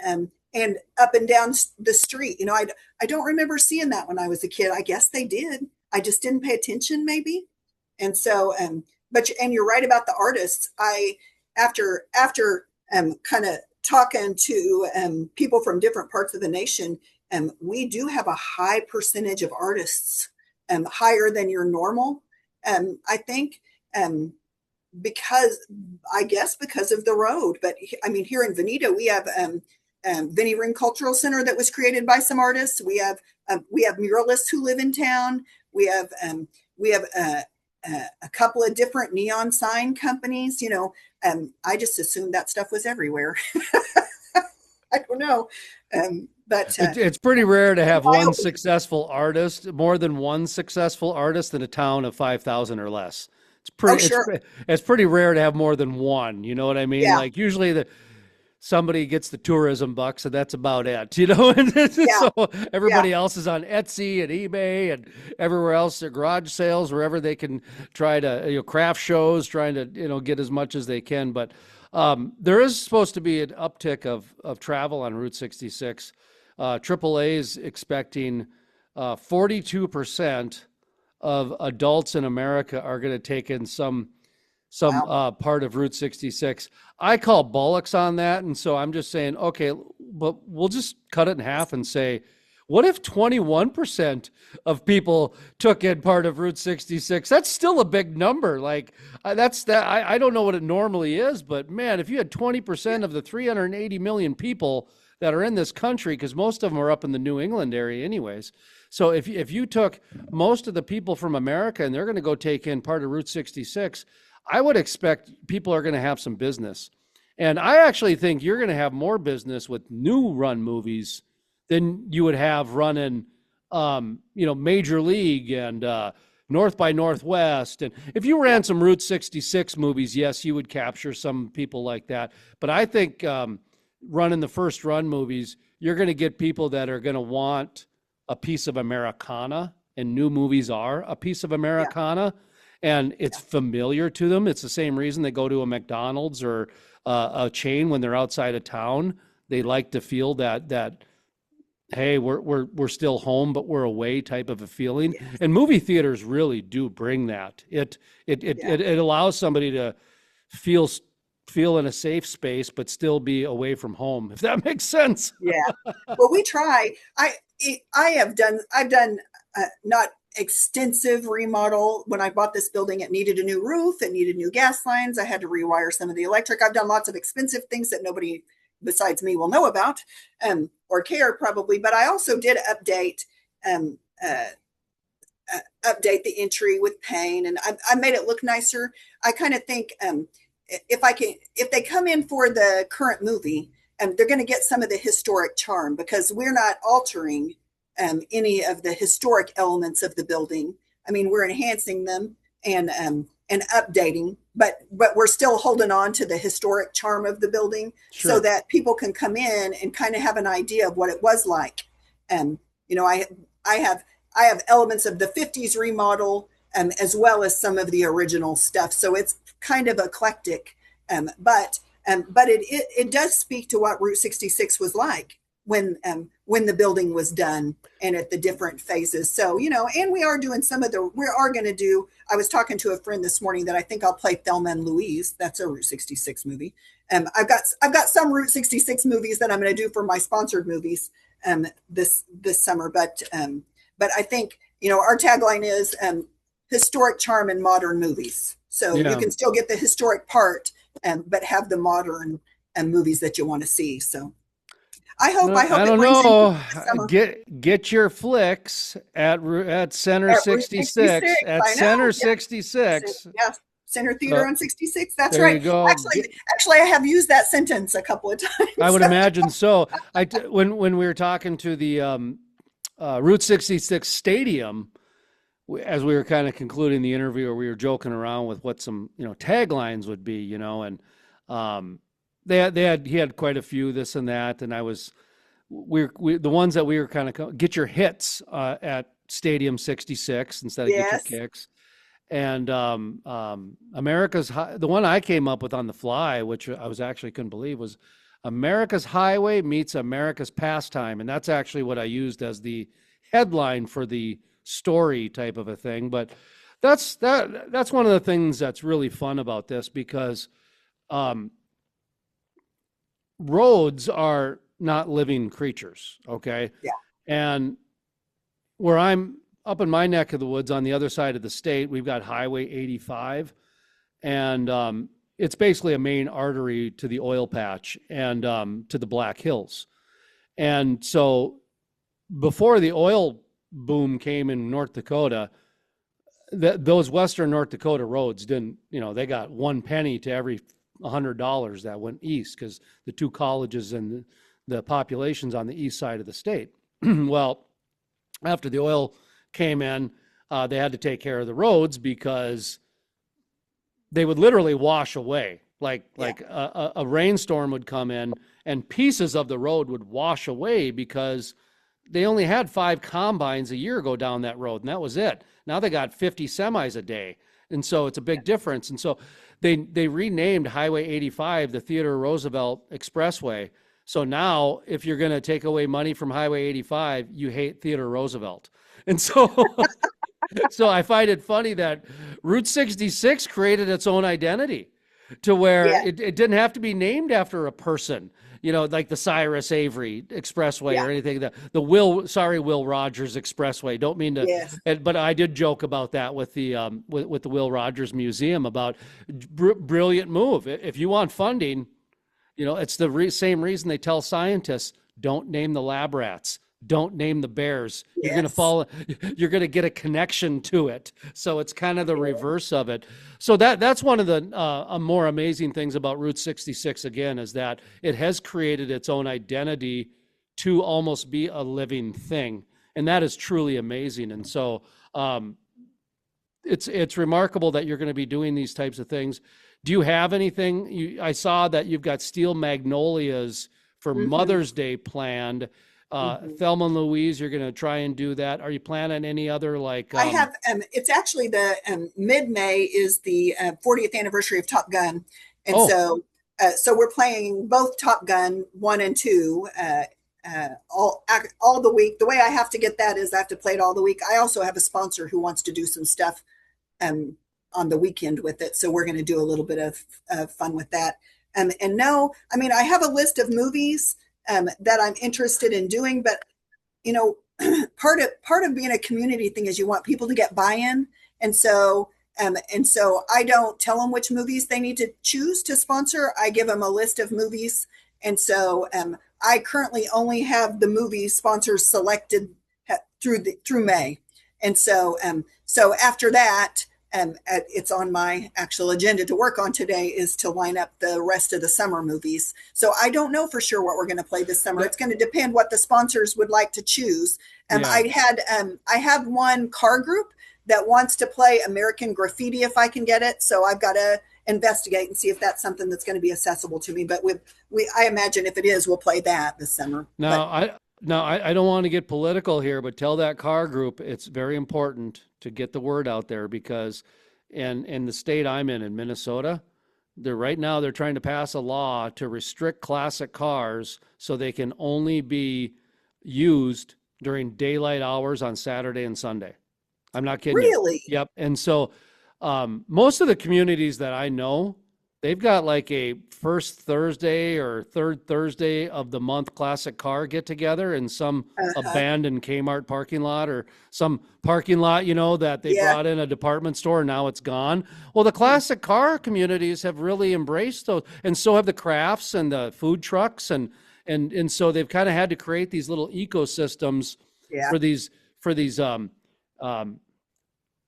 up and down the street. I don't remember seeing that when I was a kid. I guess they did. I just didn't pay attention maybe. And so and you're right about the artists. After kind of talking to people from different parts of the nation, we do have a high percentage of artists, higher than your normal. I think because I guess because of the road. But I mean, here in Vinita, we have Vinny Ring Cultural Center that was created by some artists. We have muralists who live in town. We have a couple of different neon sign companies. You know, I just assumed that stuff was everywhere. I don't know. But it's pretty rare to have one successful artist, more than one successful artist in a town of 5,000 or less. It's pretty rare to have more than one. You know what I mean? Yeah. Like usually somebody gets the tourism bucks and that's about it, you know? So everybody else is on Etsy and eBay and everywhere else, their garage sales, wherever they can try to, you know, craft shows, trying to, you know, get as much as they can. But there is supposed to be an uptick of travel on Route 66. AAA is expecting 42% of adults in America are going to take in some part of Route 66. I call bullocks on that. And so I'm just saying, okay, but we'll just cut it in half and say, what if 21% of people took in part of Route 66? That's still a big number. Like I don't know what it normally is, but man, if you had 20% of the 380 million people that are in this country, because most of them are up in the New England area anyways. So if you took most of the people from America and they're going to go take in part of Route 66, I would expect people are going to have some business. And I actually think you're going to have more business with new run movies than you would have running, you know, Major League and North by Northwest. And if you ran some Route 66 movies, yes, you would capture some people like that. But I think running the first run movies, you're going to get people that are going to want a piece of Americana, and new movies are a piece of Americana. And it's familiar to them. It's the same reason they go to a McDonald's or a chain when they're outside of town. They like to feel that hey, we're still home, but we're away type of a feeling. Yes. And movie theaters really do bring that. It allows somebody to feel in a safe space, but still be away from home, if that makes sense. Yeah. Well, we try. I've done not extensive remodel. When I bought this building, it needed a new roof, it needed new gas lines. I had to rewire some of the electric. I've done lots of expensive things that nobody besides me will know about or care probably. But I also did update the entry with paint, and I made it look nicer. I kind of think if they come in for the current movie, they're going to get some of the historic charm, because we're not altering any of the historic elements of the building. I mean, we're enhancing them and updating, but we're still holding on to the historic charm of the building. Sure. So that people can come in and kind of have an idea of what it was like. You know, I have elements of the 50s remodel as well as some of the original stuff. So it's kind of eclectic, but it does speak to what Route 66 was like when the building was done and at the different phases. So, you know, and we are going to do, I was talking to a friend this morning that I think I'll play Thelma and Louise. That's a Route 66 movie. I've got some Route 66 movies that I'm going to do for my sponsored movies this summer. But I think, you know, our tagline is historic charm in modern movies. So you can still get the historic part, but have the modern movies that you want to see. So I hope I don't know. Get your flicks at Center 66. At Center 66. Yeah. Center Theater on 66. That's right. You go. Actually, I have used that sentence a couple of times. I would imagine so. When we were talking to the Route 66 Stadium, as we were kind of concluding the interview, or we were joking around with what some, you know, taglines would be, you know, and he had quite a few, this and that, and we the ones that we were kind of get your hits at Stadium 66 instead of get your kicks. And America's the one I came up with on the fly, which I was actually couldn't believe, was America's Highway meets America's Pastime, and that's actually what I used as the headline for the story type of a thing. But that's one of the things that's really fun about this, because um, roads are not living creatures, okay? Yeah. And where I'm up in my neck of the woods on the other side of the state, we've got Highway 85, and it's basically a main artery to the oil patch and to the Black Hills. And so before the oil boom came in North Dakota, those Western North Dakota roads didn't, they got 1 penny to every $100 that went east, because the two colleges and the populations on the east side of the state. Well, after the oil came in, they had to take care of the roads, because they would literally wash away. Like a rainstorm would come in and pieces of the road would wash away, because they only had 5 combines a year go down that road, and that was it. Now they got 50 semis a day. And so it's a big difference. And so they renamed Highway 85 the Theodore Roosevelt Expressway. So now if you're going to take away money from Highway 85, you hate Theodore Roosevelt. And so so I find it funny that Route 66 created its own identity, to where it didn't have to be named after a person, like the Cyrus Avery Expressway or anything. The Will Rogers Expressway. Don't mean to, Yes. but I did joke about that with the with the Will Rogers Museum, about brilliant move. If you want funding, it's the same reason they tell scientists, don't name the lab rats. Don't name the bears. Yes. You're going to get a connection to it. So it's kind of the reverse of it. So that's one of the more amazing things about Route 66, again, is that it has created its own identity to almost be a living thing. And that is truly amazing. And so it's remarkable that you're going to be doing these types of things. Do you have anything? I saw that you've got steel magnolias for Mother's Day planned. Thelma and Louise, you're going to try and do that. Are you planning any other, like? I have. It's actually the mid-May is the 40th anniversary of Top Gun, and so we're playing both Top Gun 1 and 2 all the week. The way I have to get that is I have to play it all the week. I also have a sponsor who wants to do some stuff on the weekend with it, so we're going to do a little bit of fun with that. And no, I mean, I have a list of movies that I'm interested in doing, but part of being a community thing is you want people to get buy-in, and so I don't tell them which movies they need to choose to sponsor. I give them a list of movies, and so I currently only have the movie sponsors selected through May, and so after that. It's on my actual agenda to work on today is to line up the rest of the summer movies. So I don't know for sure what we're going to play this summer. It's going to depend what the sponsors would like to choose. I have one car group that wants to play American Graffiti if I can get it. So I've got to investigate and see if that's something that's going to be accessible to me. But I imagine if it is, we'll play that this summer. I don't want to get political here, but tell that car group it's very important to get the word out there, because in the state I'm in Minnesota, they're trying to pass a law to restrict classic cars so they can only be used during daylight hours on Saturday and Sunday. I'm not kidding. Really? You. Yep. And so most of the communities that I know, they've got like a first Thursday or third Thursday of the month classic car get together in some abandoned Kmart parking lot, or some parking lot, that they brought in a department store and now it's gone. Well, the classic car communities have really embraced those, and so have the crafts and the food trucks, and so they've kind of had to create these little ecosystems for these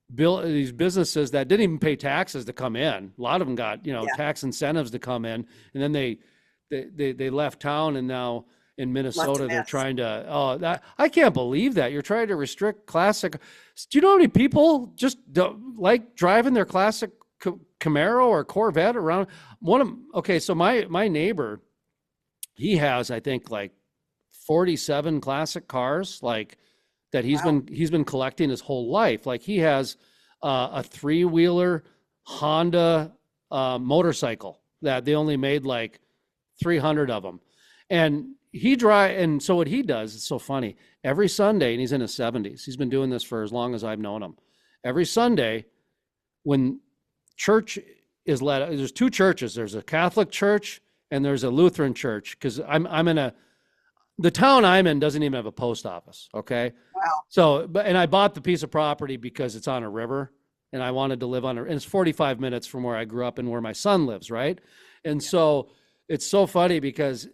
these businesses that didn't even pay taxes to come in. A lot of them got, tax incentives to come in, and then they left town, and now in Minnesota they're trying to, I can't believe that you're trying to restrict classic. Do you know how many people just don't like driving their classic Camaro or Corvette around? So my neighbor, he has, I think, like 47 classic cars, like, that he's been collecting his whole life. Like, he has a 3-wheeler Honda motorcycle that they only made like 300 of them, and so what he does, it's so funny, every Sunday, and he's in his 70s, he's been doing this for as long as I've known him. Every Sunday when church is led, there's two churches. There's a Catholic church and there's a Lutheran church. Because I'm in the town I'm in doesn't even have a post office. Okay. Wow. So, and I bought the piece of property because it's on a river and I wanted to live on and it's 45 minutes from where I grew up and where my son lives. Right. And so it's so funny because,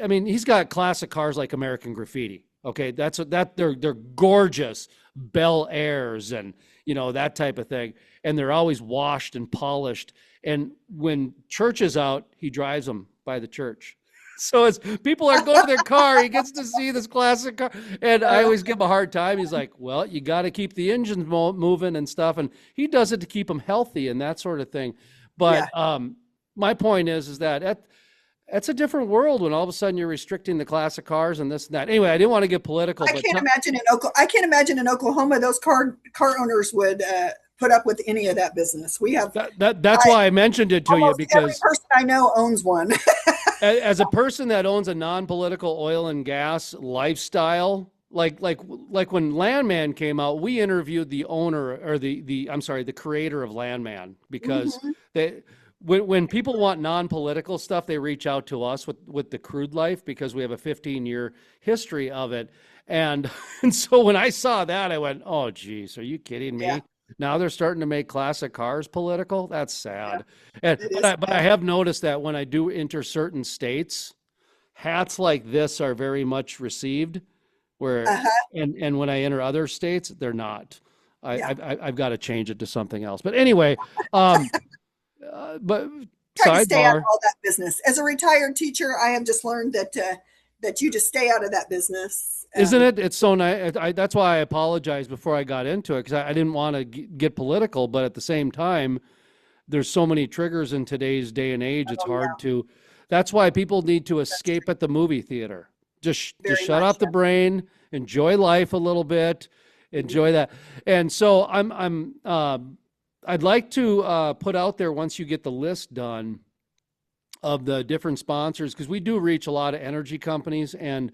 I mean, he's got classic cars like American Graffiti. Okay. They're gorgeous Bel Airs and, that type of thing. And they're always washed and polished. And when church is out, he drives them by the church. So as people are going to their car, he gets to see this classic car. And I always give him a hard time. He's like, well, you got to keep the engines moving and stuff. And he does it to keep them healthy and that sort of thing. But my point is that that's a different world when all of a sudden you're restricting the classic cars and this and that. Anyway, I didn't want to get political. I can't imagine in Oklahoma those car owners would put up with any of that business. We have that's why I mentioned it to you, because every person I know owns one. As a person that owns a non-political oil and gas lifestyle, like when Landman came out, we interviewed the owner or the creator of Landman, because when people want non-political stuff, they reach out to us with the crude life, because we have a 15-year history of it. And so when I saw that, I went, oh, geez, are you kidding me? Yeah. Now they're starting to make classic cars political. That's sad. Yeah, but I have noticed that when I do enter certain states, hats like this are very much received, where and when I enter other states, they're not. I've got to change it to something else. But anyway, but try to stay out of all that business. As a retired teacher, I have just learned that you just stay out of that business. Isn't it? It's so nice. That's why I apologized before I got into it, because I didn't want to get political. But at the same time, there's so many triggers in today's day and age. It's hard to. That's why people need to escape at the movie theater. Just shut off the brain, enjoy life a little bit, enjoy that. And so I'd like to put out there, once you get the list done of the different sponsors, because we do reach a lot of energy companies, and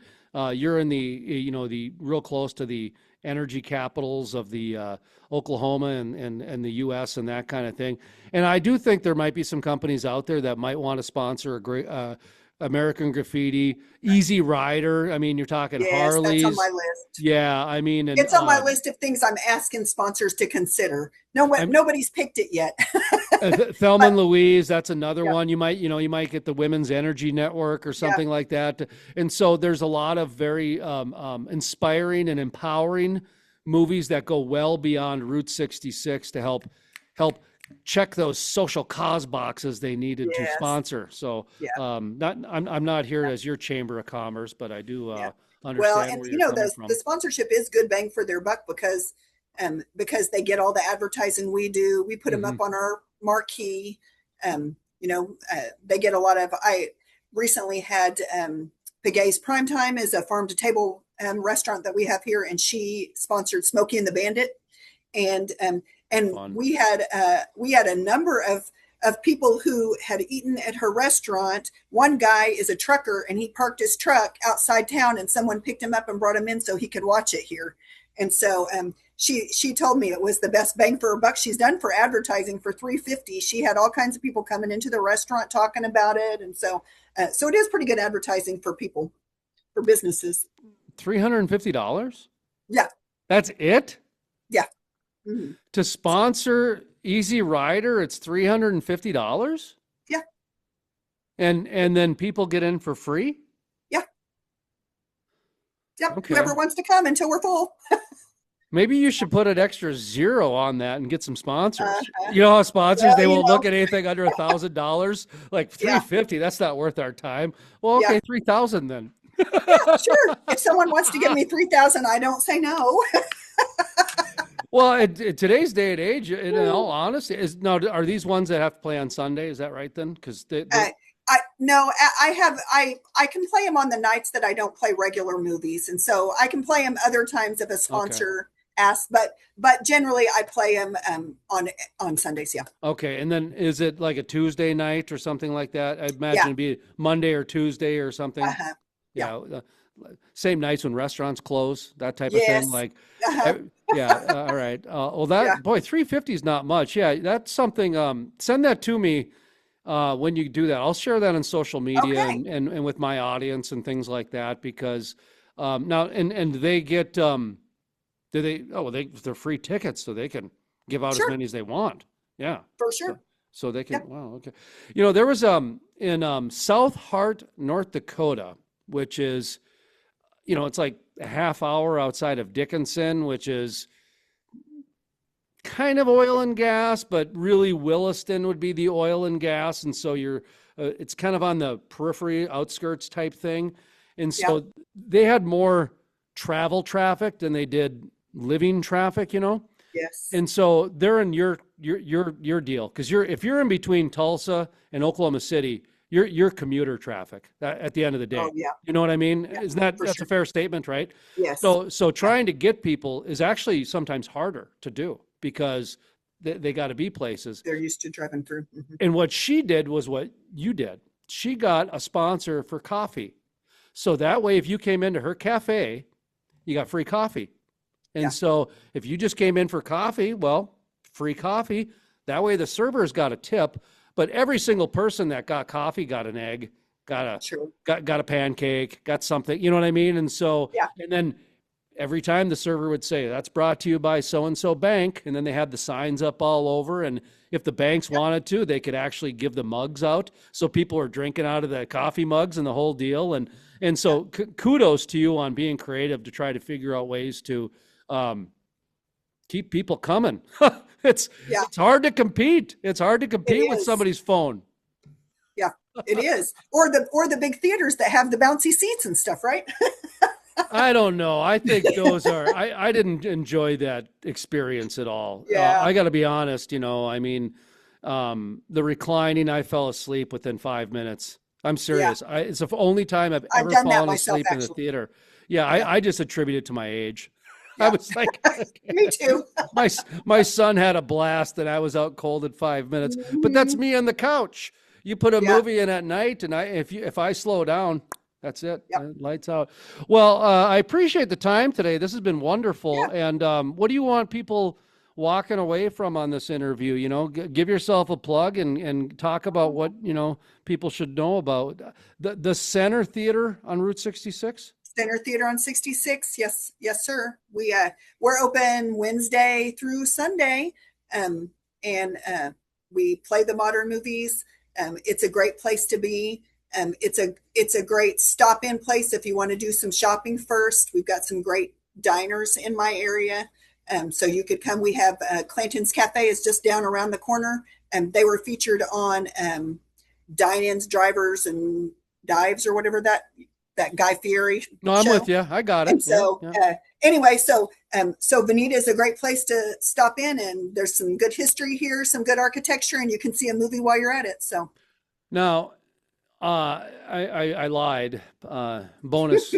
you're in the real close to the energy capitals of the Oklahoma and the U.S. and that kind of thing. And I do think there might be some companies out there that might want to sponsor a great American Graffiti, Easy Rider. I mean, you're talking Harleys. That's on my list. Yeah, I mean, it's on my list of things I'm asking sponsors to consider. Nobody's picked it yet. Thelma and Louise, that's another one. You might get the Women's Energy Network or something like that. And so there's a lot of very inspiring and empowering movies that go well beyond Route 66 to help check those social cause boxes they needed to sponsor. So I'm not here as your Chamber of Commerce, but I do understand. Well, and the sponsorship is good bang for their buck, because they get all the advertising we do. We put them up on our marquee. They get a lot of. I recently had Pegay's Primetime is a farm to table restaurant that we have here, and she sponsored Smokey and the Bandit, and we had a number of people who had eaten at her restaurant. One guy is a trucker, and he parked his truck outside town, and someone picked him up and brought him in so he could watch it here. And so she told me it was the best bang for her buck she's done for advertising. For $350, she had all kinds of people coming into the restaurant talking about it, and so it is pretty good advertising for people, for businesses. $350? Yeah, that's it. Yeah. Mm-hmm. To sponsor Easy Rider, it's $350. Yeah. And then people get in for free. Yeah. Yep. Okay. Whoever wants to come until we're full. Maybe you should put an extra zero on that and get some sponsors. You know how sponsors, they won't look at anything under $1,000, like $350. That's not worth our time. Well, okay, $3,000 then. Yeah, sure. If someone wants to give me $3,000, I don't say no. Well, in today's day and age, in all honesty, are these ones that have to play on Sunday? Is that right then? Because I can play them on the nights that I don't play regular movies, and so I can play them other times if a sponsor asks. But generally, I play them on Sundays. Yeah. Okay, and then is it like a Tuesday night or something like that? I imagine it'd be Monday or Tuesday or something. Yeah. Same nights when restaurants close, that type of thing. Like Yeah. All right. Well, Yeah. that boy, 350 is not much. Yeah, that's something. Send that to me when you do that. I'll share that on social media Okay. and with my audience and things like that because now and they get do they oh they're free tickets so they can give out as Sure. many as they want. Yeah. For So sure. so they can Yep. wow okay. There was in South Hart, North Dakota, which is it's like a half hour outside of Dickinson, which is kind of oil and gas, but really Williston would be the oil and gas. And so it's kind of on the periphery, outskirts type thing. And Yeah. so they had more travel traffic than they did living traffic. Yes. And so they're in your deal because if you're in between Tulsa and Oklahoma City, you're commuter traffic at the end of the Oh, day. yeah. You know what I mean? Yeah. Isn't that For that's a sure. fair statement, right? Yes. So Yeah. trying to get people is actually sometimes harder to do because they got to be places. They're used to driving through. And what she did was what you did. She got a sponsor for coffee. So that way, if you came into her cafe, you got free coffee. Yeah. And so if you just came in for coffee, well, free coffee. That way the server's got a tip, but every single person that got coffee got an egg, Sure. got a pancake, got something, you know what I mean? And so, Yeah. and then every time the server would say, that's brought to you by so-and-so bank. And then they had the signs up all over. And if the banks wanted to, they could actually give the mugs out. So people are drinking out of the coffee mugs and the whole deal. And so kudos to you on being creative to try to figure out ways to keep people coming. it's Yeah. it's hard to compete. It's hard to It compete with is. somebody's phone. Yeah. It is. Or the big theaters that have the bouncy seats and stuff, right? I don't know. I think those are. I didn't enjoy that experience at all. Yeah. I got to be honest. I mean, the reclining. I fell asleep within 5 minutes. I'm Yeah. serious. It's the only time I've I've ever done that fallen myself, asleep in the actually. theater. Yeah, Yeah. I just attribute it to my age. I Yeah. was like, Me too. my son had a blast, and I was out cold at 5 minutes. But that's Mhm. me on the couch. You put a Yeah. movie in at night, and if I slow down, that's it. Yep. Lights out. Well, I appreciate the time today. This has been wonderful. Yeah. And what do you want people walking away from on this interview? Give yourself a plug and talk about what people should know about the Center Theater on Route 66. Center Theater on 66. Yes. Yes, sir. We're open Wednesday through Sunday. And we play the modern movies. It's a great place to be. It's a great stop in place if you want to do some shopping first. We've got some great diners in my area. So you could come. We have Clanton's Cafe is just down around the corner. And they were featured on Dine-ins, Drivers, and Dives, or whatever that Guy Fieri No, I'm show. with you. I got it. And so Yeah. anyway, so Vinita is a great place to stop in, and there's some good history here, some good architecture, and you can see a movie while you're at it. So Now, I lied. Bonus.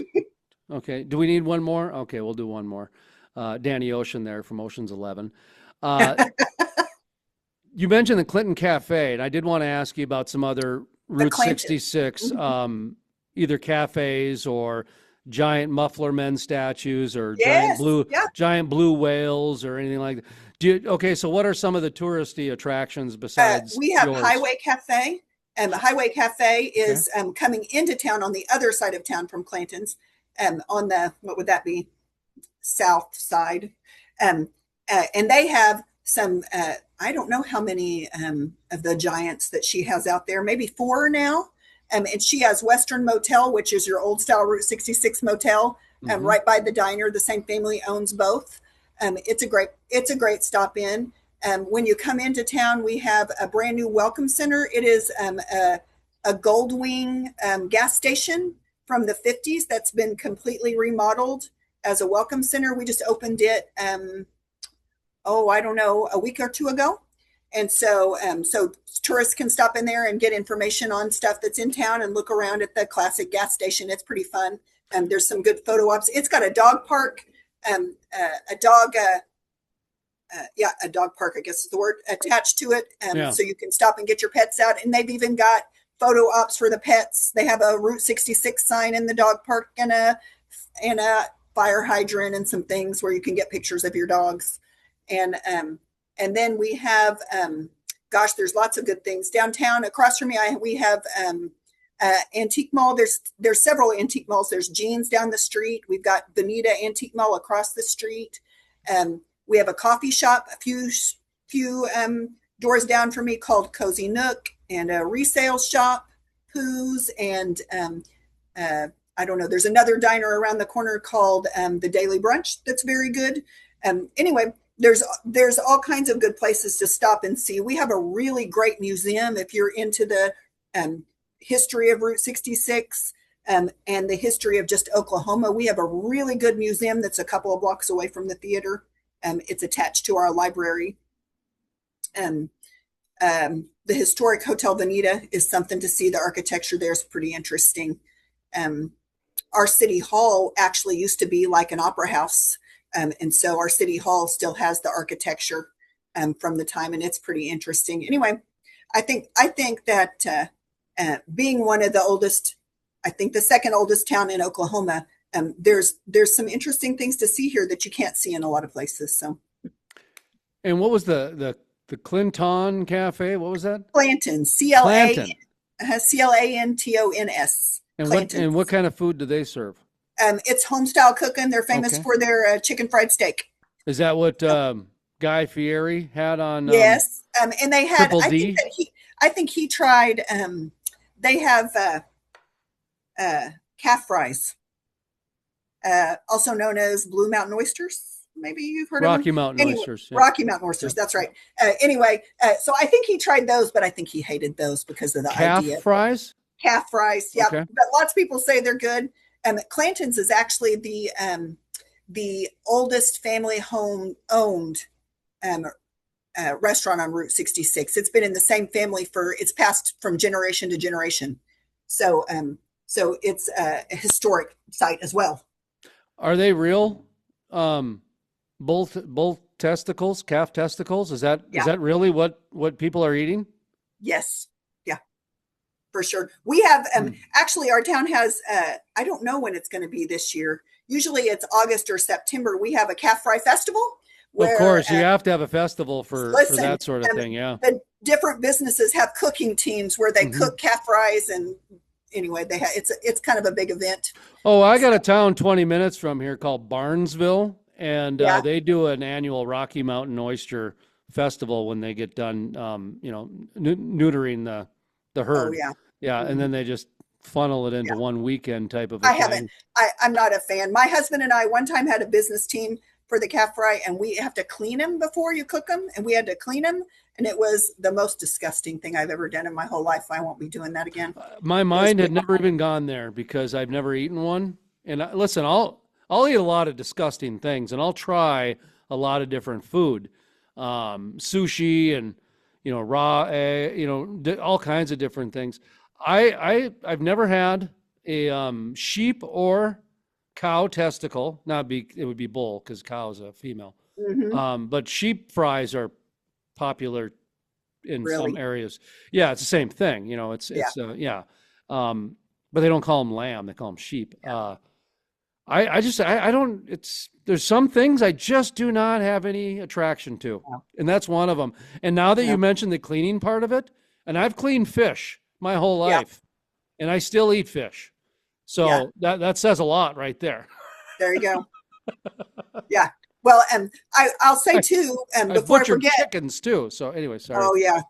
Okay. Do we need one more? Okay, we'll do one more. Danny Ocean there from Ocean's 11. You mentioned the Clinton Cafe, and I did want to ask you about some other Route Clinton. 66, either cafes or giant muffler men statues or Yes, yeah. giant blue whales or anything like that. Okay, so what are some of the touristy attractions besides We have yours? Highway Cafe, and the Highway Cafe is coming into town on the other side of town from Clanton's, on the, what would that be, south side. And they have some, I don't know how many of the giants that she has out there, maybe 4 now. And she has Western Motel, which is your old style Route 66 motel, right by the diner. The same family owns both. It's a great stop in. When you come into town, we have a brand new welcome center. It is a Gold Wing gas station from the 50s that's been completely remodeled as a welcome center. We just opened it, I don't know, a week or 2 ago. And so tourists can stop in there and get information on stuff that's in town and look around at the classic gas station. It's pretty fun. There's some good photo ops. It's got a dog park, a dog park, I guess is the word, attached to it. So you can stop and get your pets out. And they've even got photo ops for the pets. They have a Route 66 sign in the dog park and a fire hydrant and some things where you can get pictures of your dogs. And then we have, gosh, there's lots of good things downtown. Across from me, we have antique mall. There's several antique malls. There's Jeans down the street. We've got Vinita Antique Mall across the street. We have a coffee shop a few doors down from me called Cozy Nook, and a resale shop, Pooh's, and I don't know. There's another diner around the corner called the Daily Brunch that's very good. Anyway, there's all kinds of good places to stop and see. We have a really great museum if you're into the history of Route 66 and the history of just Oklahoma. We have a really good museum that's a couple of blocks away from the theater. It's attached to our library. The historic Hotel Vinita is something to see. The architecture there is pretty interesting. Our city hall actually used to be like an opera house. And so our city hall still has the architecture from the time, and it's pretty interesting. Anyway, I think that being one of the oldest, I think the second oldest town in Oklahoma, there's some interesting things to see here that you can't see in a lot of places. So. And what was the Clinton Cafe? What was that? Clantons, Clanton. Clantons. And what kind of food do they serve? It's home style cooking. They're famous for their chicken fried steak. Is that what Guy Fieri had on? Yes, and they had. Triple D? I think he tried. They have calf fries, also known as Blue Mountain oysters. Maybe you've heard Rocky of them. Mountain oysters. Yeah. Rocky Mountain oysters. That's right. Anyway, so I think he tried those, but I think he hated those because of the idea. Calf fries. Calf fries. Yeah, Okay. but lots of people say they're good. Clanton's is actually the oldest family home owned restaurant on Route 66. It's been in the same family it's passed from generation to generation. So it's a historic site as well. Are they real? Both testicles, calf testicles. Is that really what people are eating? Yes. For sure. We have, actually our town has, I don't know when it's going to be this year. Usually it's August or September. We have a calf fry festival. Where, of course, you have to have a festival for that sort of thing. Yeah. The different businesses have cooking teams where they cook calf fries, and anyway, it's kind of a big event. Oh, I got a town 20 minutes from here called Barnesville, and they do an annual Rocky Mountain Oyster Festival when they get done, neutering the herd. Oh, yeah. Yeah. And then they just funnel it into one weekend type of a thing. I'm not a fan. My husband and I one time had a business team for the calf fry, and we have to clean them before you cook them. And we had to clean them. And it was the most disgusting thing I've ever done in my whole life. I won't be doing that again. My mind had never even gone there because I've never eaten one. And listen, I'll eat a lot of disgusting things, and I'll try a lot of different food, sushi and, raw egg, all kinds of different things. I've never had a sheep or cow testicle. It would be bull because cow is a female. But sheep fries are popular in some areas. Yeah, it's the same thing. But they don't call them lamb; they call them sheep. There's some things I just do not have any attraction to, and that's one of them. And now that you mentioned the cleaning part of it, and I've cleaned fish my whole life, and I still eat fish. So that says a lot right there. There you go. Yeah. Well, I'll say too, before I forget, chickens too. So anyway, sorry. Oh yeah.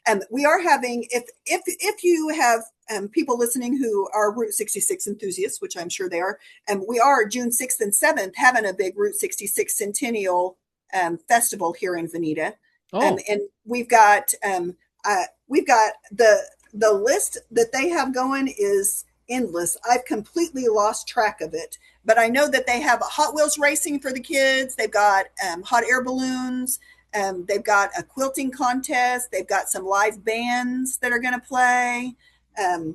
And we are having, if you have people listening who are Route 66 enthusiasts, which I'm sure they are, and we are June 6th and 7th having a big Route 66 Centennial festival here in Vinita. And we've got the list that they have going is endless. I've completely lost track of it, but I know that they have Hot Wheels racing for the kids. They've got hot air balloons. They've got a quilting contest. They've got some live bands that are going to play. I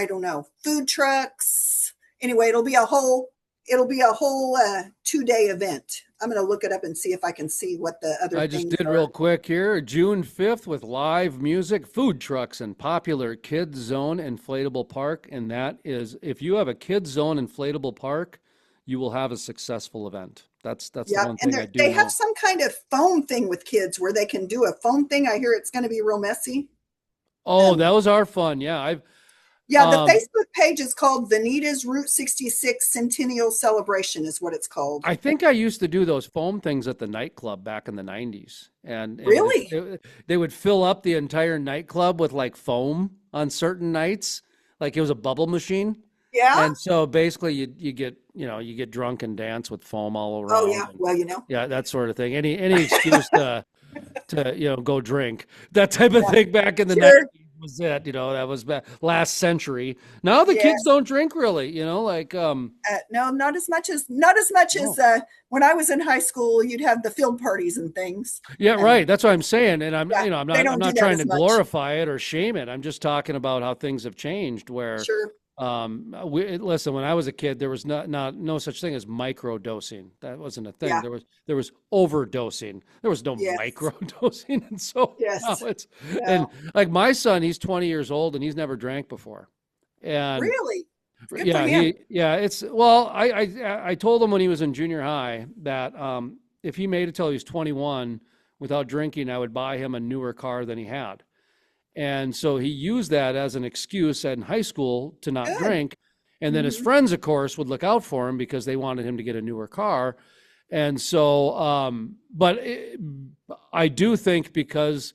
don't know, food trucks. Anyway, it'll be a whole 2-day event. I'm going to look it up and see if I can see what the other I just things did are. real quick here. June 5th with live music, food trucks, and popular Kids Zone inflatable park. And that is, if you have a Kids Zone inflatable park, you will have a successful event. That's the Yeah, one and thing I do they have know. some kind of foam thing with kids where they can do a foam thing. I hear it's going to be real messy. Oh, Um, those are fun. Yeah, I've yeah, the um Facebook page is called Vinita's Route 66 Centennial Celebration is what it's called. I think I used to do those foam things at the nightclub back in the 90s. And Really? they would fill up the entire nightclub with like foam on certain nights. Like it was a bubble machine. Yeah. And so basically you get, you get drunk and dance with foam all Oh, around yeah. and Well, yeah, that sort of thing. Any excuse to go drink. That type of yeah, thing back in the sure. 90s was it, that was back last century. Now the kids Yes. don't drink really, like No, not as much as no. when I was in high school. You'd have the field parties and things. Yeah, Um, right. That's what I'm saying. And I'm, yeah, I'm they not, I'm don't do not that trying as to much. glorify it or shame it. I'm just talking about how things have changed where, Sure. listen, when I was a kid, there was no such thing as micro dosing. That wasn't a thing. Yeah. There was overdosing. There was no Yes. micro dosing. And so now Yes. and No. like my son, he's 20 years old and he's never drank before. And Really? Good for yeah, him. it's, well, I told him when he was in junior high that, if he made it till he was 21 without drinking, I would buy him a newer car than he had. And so he used that as an excuse in high school to not Good. drink. And then his Hmm. friends, of course, would look out for him because they wanted him to get a newer car. And so, I do think because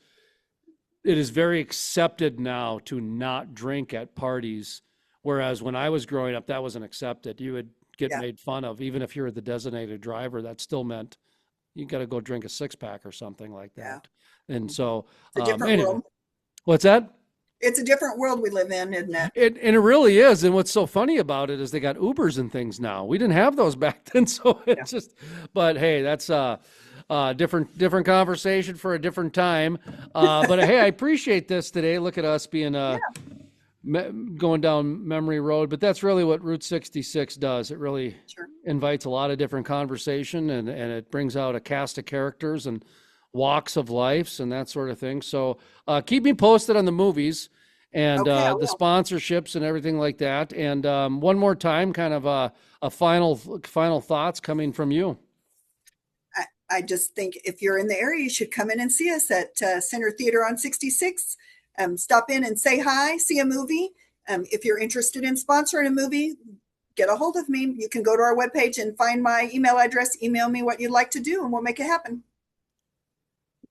it is very accepted now to not drink at parties, whereas when I was growing up, that wasn't accepted. You would get Yeah. made fun of, even if you're the designated driver. That still meant you got to go drink a six pack or something like Yeah. that. And so, It's a different anyway, world. what's that? It's a different world we live in, isn't it? And it really is. And what's so funny about it is they got Ubers and things now. We didn't have those back then, so Yeah. it's just. But hey, that's different conversation for a different time. But hey, I appreciate this today. Look at us being Yeah. going down memory road. But that's really what Route 66 does. It really Sure. invites a lot of different conversation, and it brings out a cast of characters and walks of lives and that sort of thing. So keep me posted on the movies and Okay, I the will. sponsorships and everything like that. And one more time, kind of a final thoughts coming from you. I just think if you're in the area, you should come in and see us at Center Theater on 66. Stop in and say hi, see a movie. If you're interested in sponsoring a movie, get a hold of me. You can go to our webpage and find my email address, email me what you'd like to do, and we'll make it happen.